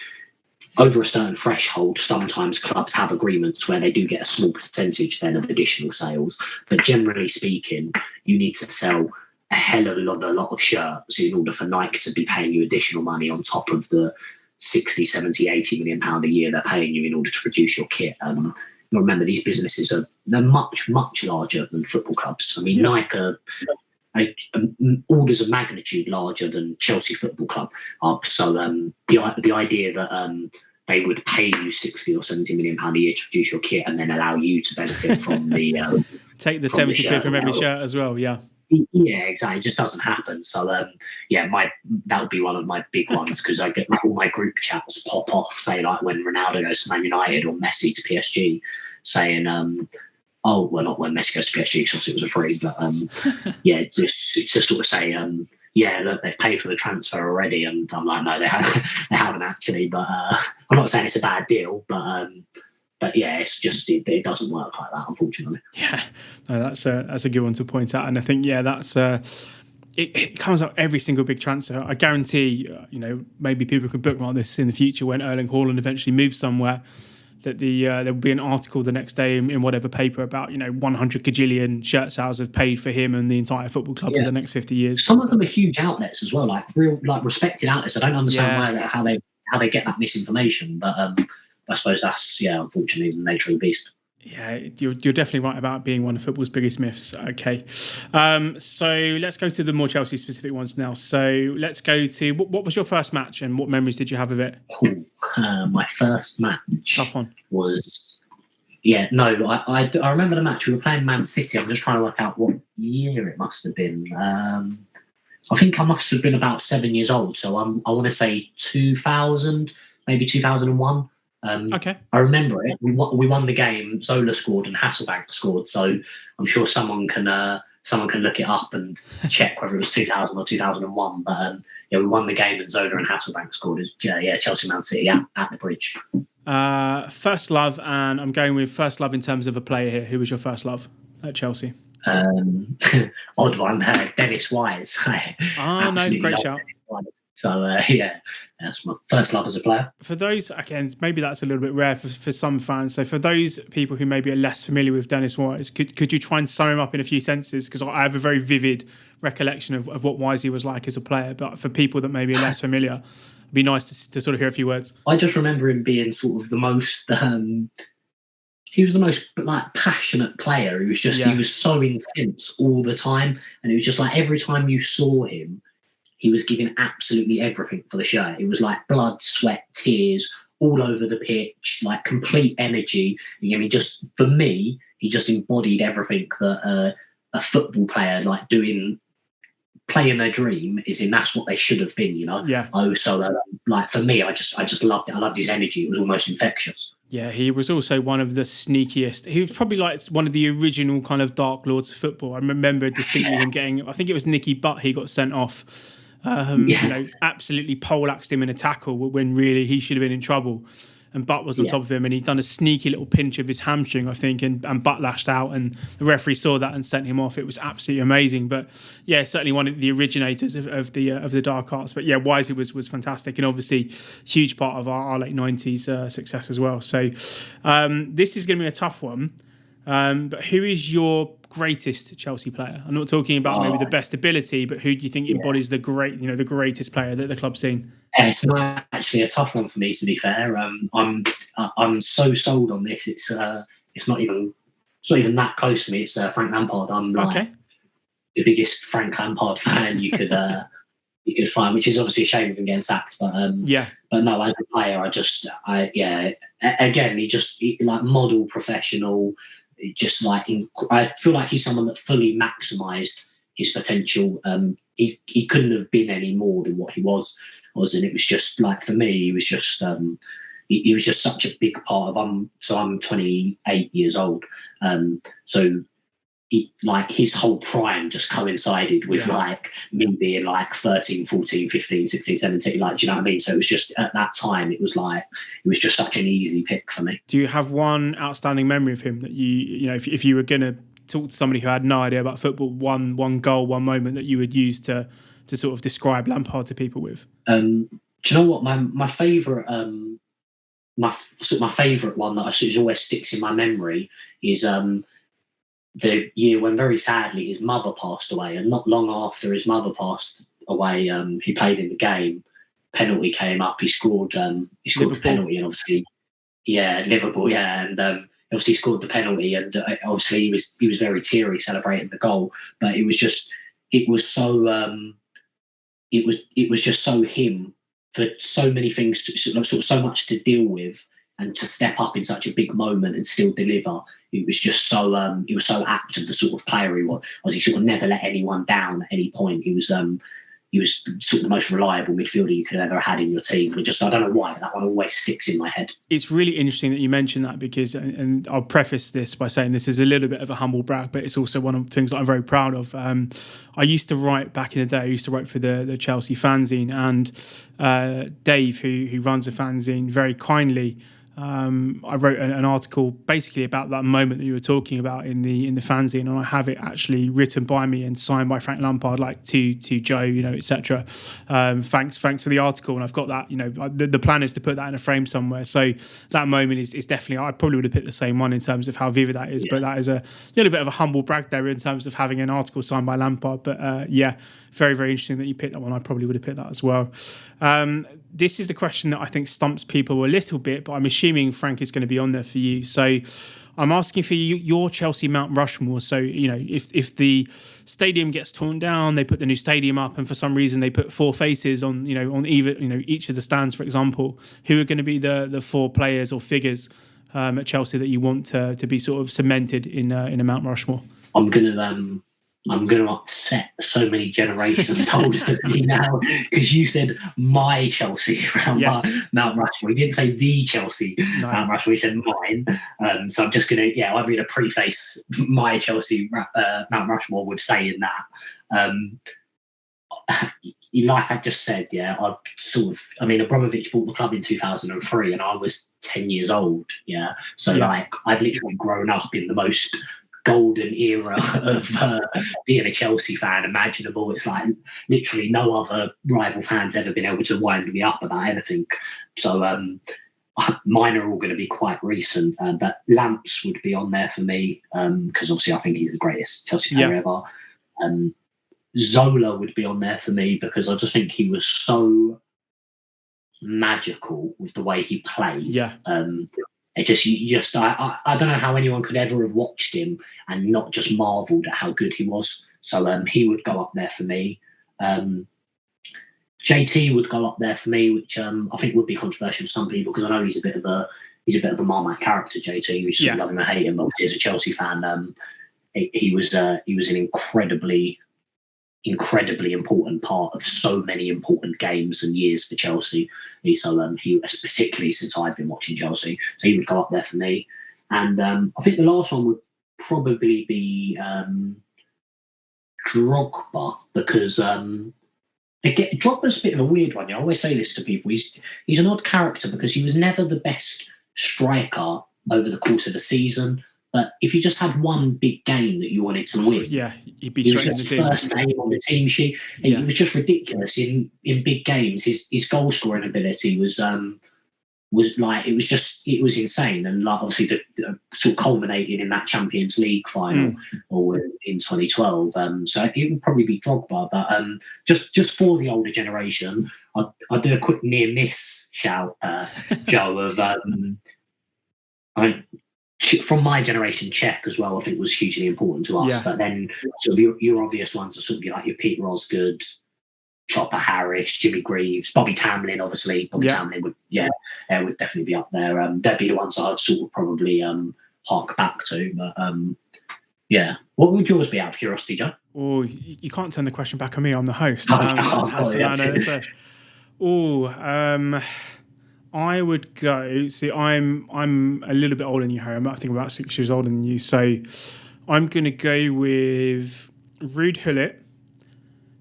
over a certain threshold, sometimes clubs have agreements where they do get a small percentage then of additional sales. But generally speaking, you need to sell a hell of a lot of shirts in order for Nike to be paying you additional money on top of the 60, 70, 80 million pound a year they're paying you in order to produce your kit. Remember, these businesses they're much, much larger than football clubs. I mean, Nike are orders of magnitude larger than Chelsea Football Club are. So the idea that they would pay you 60 or 70 million pound a year to produce your kit and then allow you to benefit from the take the 70 quid from every shirt as well. Yeah, exactly. It just doesn't happen. So that would be one of my big ones, because I get all my group chats pop off, say like when Ronaldo goes to Man United or Messi to PSG, saying oh, well, not when Messi goes to PSG, because it was a free, but just to sort of say, look, they've paid for the transfer already, and I'm like, no, they haven't actually. But I'm not saying it's a bad deal, but it's just it doesn't work like that, unfortunately. Yeah, no, that's a good one to point out, and I think that's it comes up every single big transfer. I guarantee, maybe people can bookmark this in the future when Erling Haaland eventually moves somewhere, that there will be an article the next day in whatever paper about 100 kajillion shirt sales have paid for him and the entire football club for the next 50 years. Some of them are huge outlets as well, like real, like respected outlets. I don't understand how they get that misinformation, but I suppose that's unfortunately the nature of the beast. Yeah, you're definitely right about being one of football's biggest myths. Okay, so let's go to the more Chelsea specific ones now. So let's go to what was your first match and what memories did you have of it? My first match. Tough one. Was I remember the match. We were playing Man City. I'm just trying to work out what year it must have been. I think I must have been about 7 years old. So I want to say 2000, maybe 2001. Okay. I remember it. We won the game. Zola scored and Hasselbank scored. So I'm sure someone can look it up and check whether it was 2000 or 2001. But we won the game and Zola and Hasselbank scored. Chelsea Man City at the Bridge. First love, and I'm going with first love in terms of a player here. Who was your first love at Chelsea? Odd one, Dennis Wise. No, great shout. So that's my first love as a player. For those, again, maybe that's a little bit rare for some fans. So for those people who maybe are less familiar with Dennis Wise, could you try and sum him up in a few sentences? Because I have a very vivid recollection of what Wisey was like as a player. But for people that maybe are less familiar, it'd be nice to sort of hear a few words. I just remember him being sort of the most... he was the most passionate player. He was just he was so intense all the time, and it was just like every time you saw him, he was giving absolutely everything for the shirt. It was like blood, sweat, tears all over the pitch, like complete energy. I mean, just for me, he just embodied everything that a football player playing their dream is in. That's what they should have been, Yeah. For me, I just loved it. I loved his energy. It was almost infectious. Yeah, he was also one of the sneakiest. He was probably like one of the original kind of Dark Lords of football. I remember distinctly him getting, I think it was Nicky Butt, he got sent off. Absolutely poleaxed him in a tackle when really he should have been in trouble. And Butt was on top of him, and he'd done a sneaky little pinch of his hamstring, I think, and Butt lashed out, and the referee saw that and sent him off. It was absolutely amazing. But yeah, certainly one of the originators of the dark arts. But yeah, Wisey was fantastic, and obviously huge part of our late 90s success as well. So this is going to be a tough one. But who is your greatest Chelsea player? I'm not talking about maybe the best ability, but who do you think embodies the greatest player that the club's seen? It's not actually a tough one for me, to be fair. I'm so sold on this. It's not even that close to me. It's Frank Lampard. I'm the biggest Frank Lampard fan you could find, which is obviously a shame of him getting sacked. But but no, as a player, he like model professional. Just I feel like he's someone that fully maximised his potential. He couldn't have been any more than what he was, and it was just like, for me, he was just he was just such a big part of. So I'm 28 years old, so his whole prime just coincided with me being 13, 14, 15, 16, 17. Do you know what I mean? So it was just at that time, it was just such an easy pick for me. Do you have one outstanding memory of him that if you were going to talk to somebody who had no idea about football, one goal, one moment that you would use to to sort of describe Lampard to people with? Do you know what my favourite my favourite one that always sticks in my memory is the year when very sadly his mother passed away, and not long after his mother passed away, he played in the game. Penalty came up. He scored the penalty, and obviously, Liverpool, and obviously scored the penalty, and obviously he was very teary celebrating the goal. But it was just it was just so him, for so many things, so much to deal with, and to step up in such a big moment and still deliver. It was just so it was so apt of the sort of player he was. He sort of never let anyone down at any point. He was sort of the most reliable midfielder you could have ever had in your team. And I don't know why, but that one always sticks in my head. It's really interesting that you mentioned that, because, and I'll preface this by saying this is a little bit of a humble brag, but it's also one of the things that I'm very proud of. I used to write back in the day. I used to write for the Chelsea fanzine, and Dave, who runs the fanzine, very kindly, I wrote an article basically about that moment that you were talking about in the fanzine, and I have it actually written by me and signed by Frank Lampard, like to Joe, etc. Thanks for the article, and I've got that. The plan is to put that in a frame somewhere. So that moment is definitely, I probably would have picked the same one in terms of how vivid that is, but that is a little bit of a humble brag there in terms of having an article signed by Lampard. But very, very interesting that you picked that one. I probably would have picked that as well. This is the question that I think stumps people a little bit, but I'm assuming Frank is going to be on there for you. So I'm asking for your Chelsea Mount Rushmore. So, if the stadium gets torn down, they put the new stadium up, and for some reason they put four faces on each of the stands, for example, who are going to be the four players or figures at Chelsea that you want to be sort of cemented in a Mount Rushmore? I'm going to upset so many generations older than me now, because you said my Chelsea around Mount Rushmore. You didn't say the Chelsea Mount Rushmore, you said mine. So I'm just going to, I'm going to preface my Chelsea Mount Rushmore with saying that. Like I just said, Abramovich bought the club in 2003 and I was 10 years old. So I've literally grown up in the most golden era of being a Chelsea fan imaginable. It's like literally no other rival fan's ever been able to wind me up about anything. So mine are all going to be quite recent, but Lamps would be on there for me, because obviously I think he's the greatest Chelsea player ever. Zola would be on there for me because I just think he was so magical with the way he played. I don't know how anyone could ever have watched him and not just marvelled at how good he was. So he would go up there for me. JT would go up there for me, which I think would be controversial to some people, because I know he's a bit of a Marmite character. JT, we just love him or hate him. But as a Chelsea fan, he was an incredibly important part of so many important games and years for Chelsea. So he, particularly since I've been watching Chelsea, so he would go up there for me. And I think the last one would probably be Drogba, because Drogba's a bit of a weird one. I always say this to people. He's an odd character because he was never the best striker over the course of the season. But if you just had one big game that you wanted to win, he'd be straight in the team. First name on the team sheet. It was just ridiculous in big games. His goal scoring ability was like it was insane, and like obviously the sort of culminated in that Champions League final or in 2012. So it would probably be Drogba, but just for the older generation, I'll do a quick near miss shout, Joe, of from my generation, Czech as well, I think was hugely important to us. But then sort of your obvious ones are sort of like your Pete Rosgood, Chopper Harris, Jimmy Greaves, Bobby Tamlin, obviously. Tamlin would definitely be up there. They'd be the ones I'd sort of probably hark back to. But what would yours be out of curiosity, Joe? Oh, you can't turn the question back on me. I'm the host. I would go. See, I'm a little bit older than you, Harry. I think about 6 years older than you. So I'm going to go with Ruud Gullit,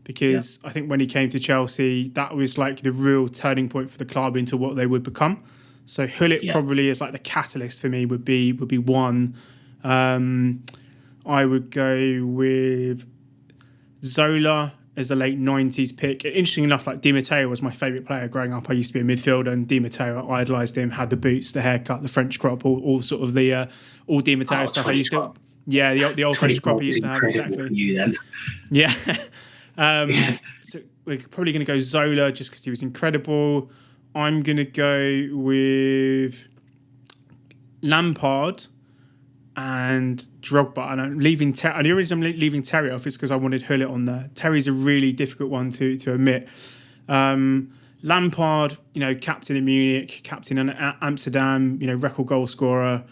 because I think when he came to Chelsea, that was like the real turning point for the club into what they would become. So Gullit probably is like the catalyst for me. Would be one. I would go with Zola, as the late 90s pick. Interesting enough, like Di Matteo was my favourite player growing up. I used to be a midfielder, and Di Matteo, I idolised him, had the boots, the haircut, the French crop, all sort of the all Di Matteo stuff. I used to, the old French crop I used to have, exactly. You, then. Yeah. So we're probably going to go Zola just because he was incredible. I'm going to go with Lampard and Drogba, and I'm leaving Terry. And the reason I'm leaving Terry off is because I wanted Hullet on there. Terry's a really difficult one to admit. Lampard, captain in Munich, captain in Amsterdam, record goal scorer.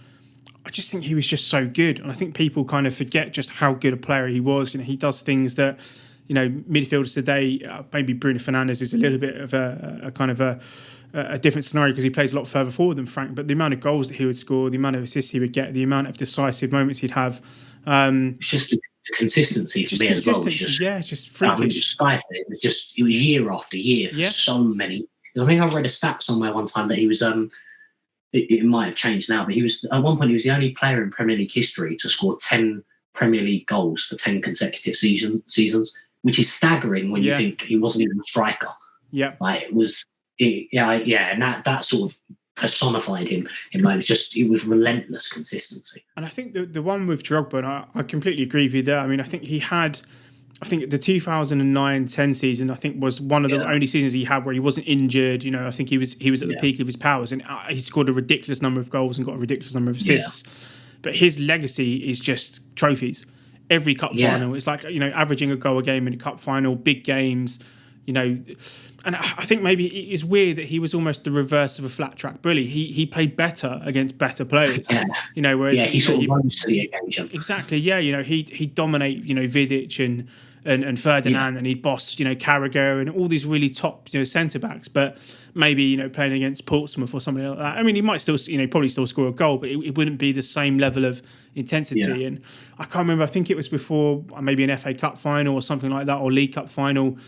I just think he was just so good, and I think people kind of forget just how good a player he was. He does things that midfielders today, maybe Bruno Fernandes is a little bit of a kind of a different scenario because he plays a lot further forward than Frank, but the amount of goals that he would score, the amount of assists he would get, the amount of decisive moments he'd have. It's just the consistency for me as well. Just freakish. It was year after year for so many. I think I read a stat somewhere one time that he was, it might have changed now, but he was, at one point, he was the only player in Premier League history to score 10 Premier League goals for 10 consecutive seasons, which is staggering when you think he wasn't even a striker. Yeah. Like, it was, and that sort of personified him. It was relentless consistency. And I think the one with Drogba, and I completely agree with you there. I mean, I think the 2009-10 season, I think, was one of the only seasons he had where he wasn't injured. I think he was at the peak of his powers, and he scored a ridiculous number of goals and got a ridiculous number of assists. Yeah. But his legacy is just trophies. Every cup final, it's like averaging a goal a game in a cup final, big games. And I think maybe it's weird that he was almost the reverse of a flat track bully. He played better against better players. Whereas he sort of rose to the occasion. Exactly. Yeah. He'd dominate. Vidic and Ferdinand, and he'd boss Carragher and all these really top centre backs. But maybe playing against Portsmouth or something like that. I mean, he might still probably still score a goal, but it wouldn't be the same level of intensity. Yeah. And I can't remember. I think it was before maybe an FA Cup final or something like that, or League Cup final.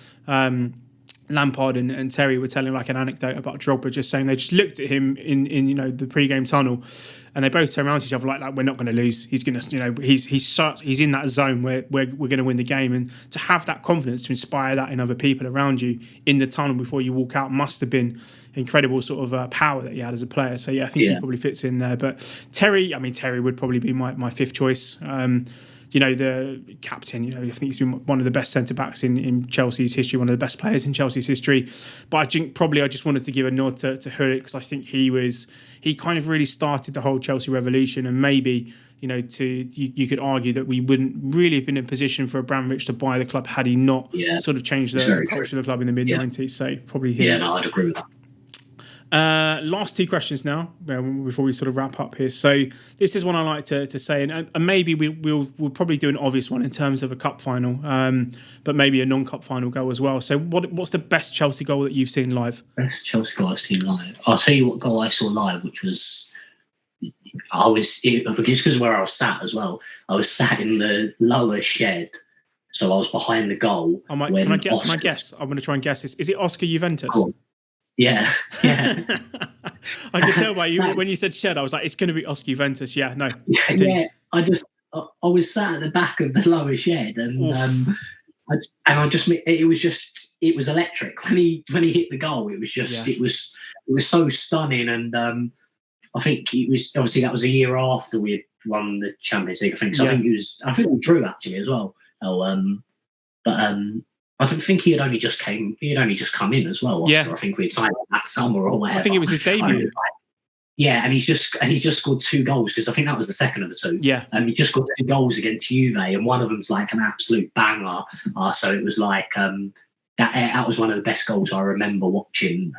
Lampard and Terry were telling like an anecdote about Drogba, just saying they just looked at him in the pre-game tunnel, and they both turned around to each other like we're not going to lose. He's going to he's in that zone where we're going to win the game, and to have that confidence to inspire that in other people around you in the tunnel before you walk out must have been incredible sort of power that he had as a player. So I think he probably fits in there. But Terry would probably be my fifth choice. The captain, I think he's been one of the best centre-backs in Chelsea's history, one of the best players in Chelsea's history. But I think probably I just wanted to give a nod to Hullet because I think he kind of really started the whole Chelsea revolution, and maybe, you could argue that we wouldn't really have been in a position for Abramovich to buy the club had he not sort of changed the culture of the club in the mid-90s. So probably him. Yeah, no, I'd agree with that. Last two questions now before we sort of wrap up here. So this is one I like to say, and maybe we'll probably do an obvious one in terms of a cup final, but maybe a non-cup final goal as well. So what's the best Chelsea goal that you've seen live? Best Chelsea goal I've seen live. I'll tell you what goal I saw live, which was because where I was sat as well. I was sat in the lower shed, so I was behind the goal. Can I guess? I'm going to try and guess this. Is it Oscar Juventus? Oh. Yeah. I could tell by you when you said shed. I was like, it's going to be Oscar Juventus. Yeah, no. Yeah. I was sat at the back of the lower shed, and it was electric when he hit the goal. It was just it was so stunning, and I think it was obviously that was a year after we had won the Champions League. I think we drew actually as well. I don't think he had only just come in as well. Oscar. Yeah. I think we'd signed him that summer or whatever. I think it was his debut. And he just scored 2 goals because I think that was the second of the 2. Yeah. He just scored 2 goals against Juve, and one of them's like an absolute banger. So it was like that was one of the best goals I remember watching.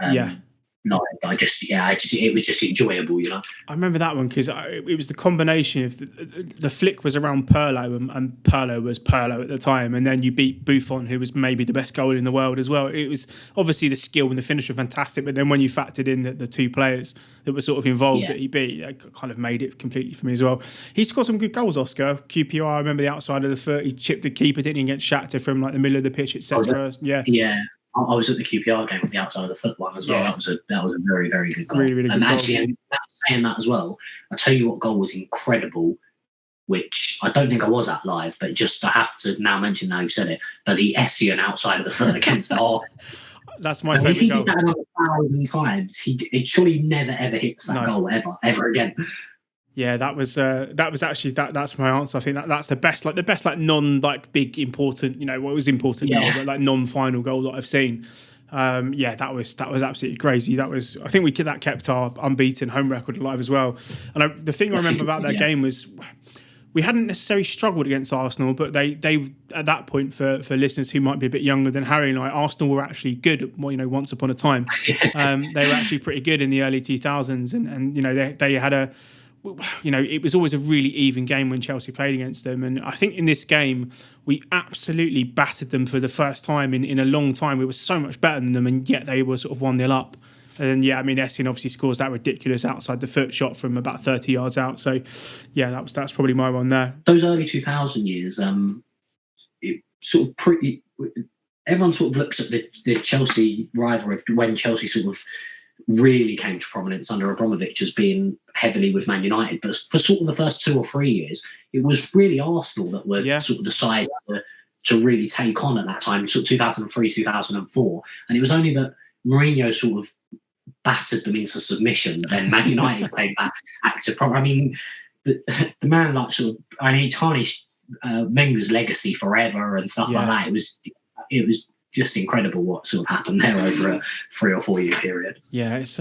No, it was just enjoyable, I remember that one because it was the combination of the flick was around Pirlo, and Pirlo was Pirlo at the time, and then you beat Buffon, who was maybe the best goalie in the world as well. It was obviously the skill and the finish were fantastic, but then when you factored in the 2 players that were sort of involved that he beat, it kind of made it completely for me as well. He scored some good goals, Oscar. QPR, I remember the outside of the foot, he chipped the keeper, didn't he, against Shakhtar from like the middle of the pitch, etc. Yeah. I was at the QPR game with the outside of the foot one as well. Yeah. That was a very, very good goal. Really, really good goal. Actually, saying that as well, I'll tell you what goal was incredible. which I don't think I was at live, but just I have to now mention, now you said it, but the Essien outside of the foot against the half. That's my If favourite he goal. did that another 1,000 times, it surely never ever hits that goal ever again. Yeah, that was actually that's my answer. I think that's the best non big important, what was important goal, but like non-final goal that I've seen. That was absolutely crazy. I think that kept our unbeaten home record alive as well. And the thing I remember about that game was we hadn't necessarily struggled against Arsenal, but they at that point, for listeners who might be a bit younger than Harry and I, Arsenal were actually good. Once upon a time, they were actually pretty good in the early 2000s, and they had it was always a really even game when Chelsea played against them. And I think in this game, we absolutely battered them for the first time in a long time. We were so much better than them, and yet they were sort of 1-0 up. And Essien obviously scores that ridiculous outside the foot shot from about 30 yards out. So, that's probably my one there. Those early 2000 years, everyone sort of looks at the Chelsea rivalry when Chelsea sort of really came to prominence under Abramovich as being heavily with Man United. But for sort of the first 2 or 3 years, it was really Arsenal that were sort of the side to really take on at that time, sort of 2003, 2004. And it was only that Mourinho sort of battered them into submission, but then Man United came back active. I mean, the man he tarnished Wenger's legacy forever and stuff like that. It was just incredible what sort of happened there over a 3 or 4 year period. Yeah, it's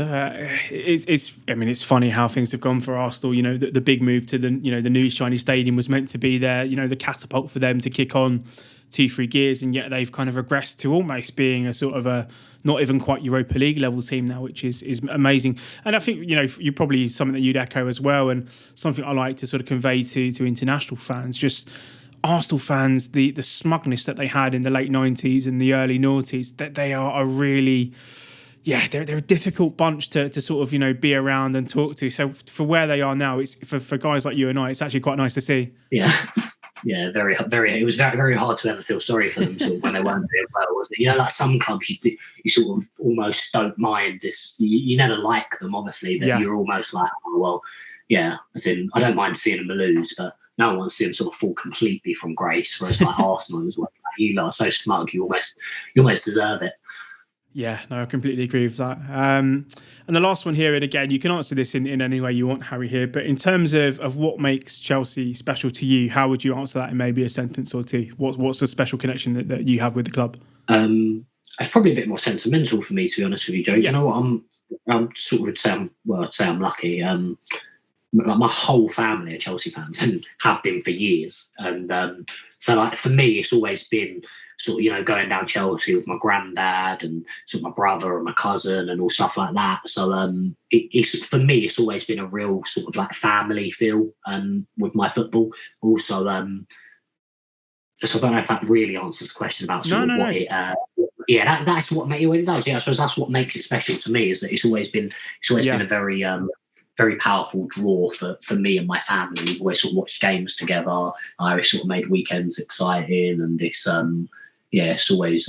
funny how things have gone for Arsenal. The big move to the new shiny stadium was meant to be the catapult for them to kick on 2-3 gears, and yet they've kind of regressed to almost being a sort of a not even quite Europa League level team now, which is amazing. And I think you probably something that you'd echo as well, and something I like to sort of convey to international fans, just Arsenal fans, the smugness that they had in the late 90s and the early noughties, that they are a really, they're a difficult bunch to sort of, be around and talk to. So for where they are now, it's for guys like you and I, it's actually quite nice to see. Yeah, very, very. It was very, very hard to ever feel sorry for them sort of when they weren't doing well, wasn't it? Like some clubs, you sort of almost don't mind this. You never like them, obviously, but you're almost like, oh well, as in, I don't mind seeing them lose, but no one wants to see them sort of fall completely from grace. Whereas like Arsenal as well, like, you lot are so smug, you almost deserve it. Yeah, no, I completely agree with that. And the last one here, and again, you can answer this in any way you want, Harry, here, but in terms of what makes Chelsea special to you, how would you answer that in maybe a sentence or two? What's a special connection that you have with the club? It's probably a bit more sentimental for me, to be honest with you, Joe. Yeah. You know what? I'm sort of I'd say I'm lucky. Like my whole family are Chelsea fans and have been for years. And so like for me, it's always been sort of, going down Chelsea with my granddad and sort of my brother and my cousin and all stuff like that. So it's for me, it's always been a real sort of like family feel with my football. Also, so I don't know if that really answers the question about sort of what it. That's what it does. Yeah, I suppose that's what makes it special to me, is that it's always been a very very powerful draw for me and my family. We've always sort of watched games together. I sort of made weekends exciting, and it's it's always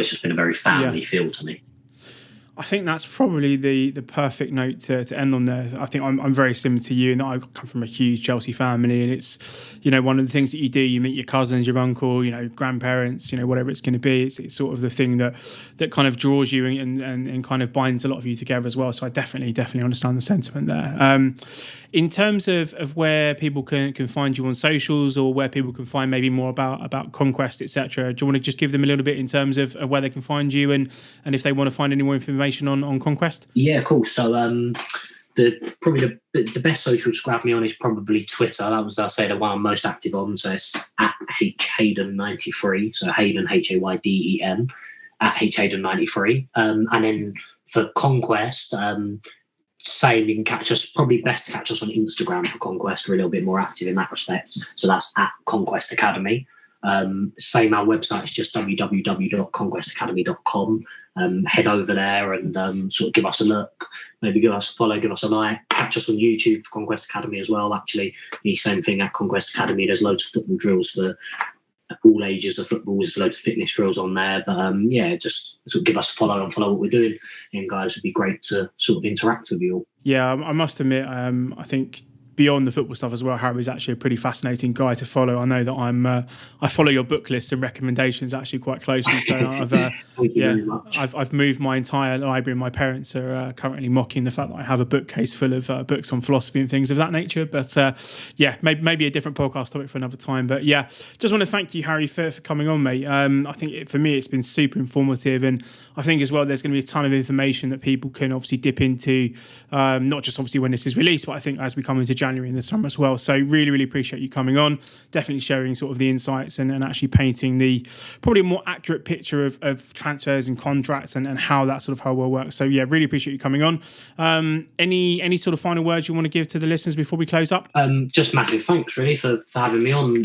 just been a very family feel to me. I think that's probably the perfect note to end on there. I think I'm very similar to you, and I come from a huge Chelsea family, and it's, one of the things that you do, you meet your cousins, your uncle, grandparents, whatever it's going to be. It's sort of the thing that kind of draws you and kind of binds a lot of you together as well. So I definitely understand the sentiment there. In terms of where people can find you on socials, or where people can find maybe more about Conquest, etc., do you want to just give them a little bit in terms of where they can find you and if they want to find any more information on Conquest? Yeah, cool. So probably the best social to grab me on is probably Twitter. That was, I'll say, the one I'm most active on. So it's at HHayden93. So Hayden, Hayden, at HHayden93. And then for Conquest, same, you can catch us, probably best to catch us on Instagram for Conquest. We're a little bit more active in that respect. So that's at Conquest Academy. Same, our website is just www.conquestacademy.com. Head over there and sort of give us a look, maybe give us a follow, give us a like. Catch us on YouTube for Conquest Academy as well. Actually, the same thing at Conquest Academy. There's loads of football drills for all ages of football. There's loads of fitness drills on there. But just sort of give us a follow and follow what we're doing. And guys, it'd be great to sort of interact with you all. Yeah, I must admit, I think beyond the football stuff as well, Harry's actually a pretty fascinating guy to follow. I know that I follow your book list and recommendations actually quite closely. So I've moved my entire library, and my parents are currently mocking the fact that I have a bookcase full of books on philosophy and things of that nature. But maybe a different podcast topic for another time. But yeah, just want to thank you, Harry, for coming on, mate. I think for me it's been super informative, and I think as well there's going to be a ton of information that people can obviously dip into, not just obviously when this is released, but I think as we come into January in the summer as well. So really appreciate you coming on, definitely sharing sort of the insights and actually painting the probably a more accurate picture of transfers and contracts and how that sort of whole world works. So yeah, really appreciate you coming on. Any sort of final words you want to give to the listeners before we close up? Just massive thanks really for having me on,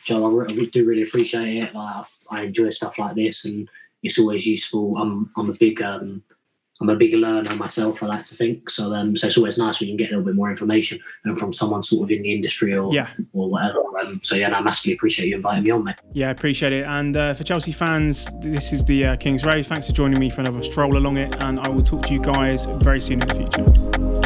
Joe. I do really appreciate it. I enjoy stuff like this, and it's always useful. I'm a big learner myself, I like to think. So it's always nice when you can get a little bit more information and from someone sort of in the industry or whatever. I massively appreciate you inviting me on, mate. Yeah, appreciate it. And for Chelsea fans, this is the King's Road. Thanks for joining me for another stroll along it, and I will talk to you guys very soon in the future.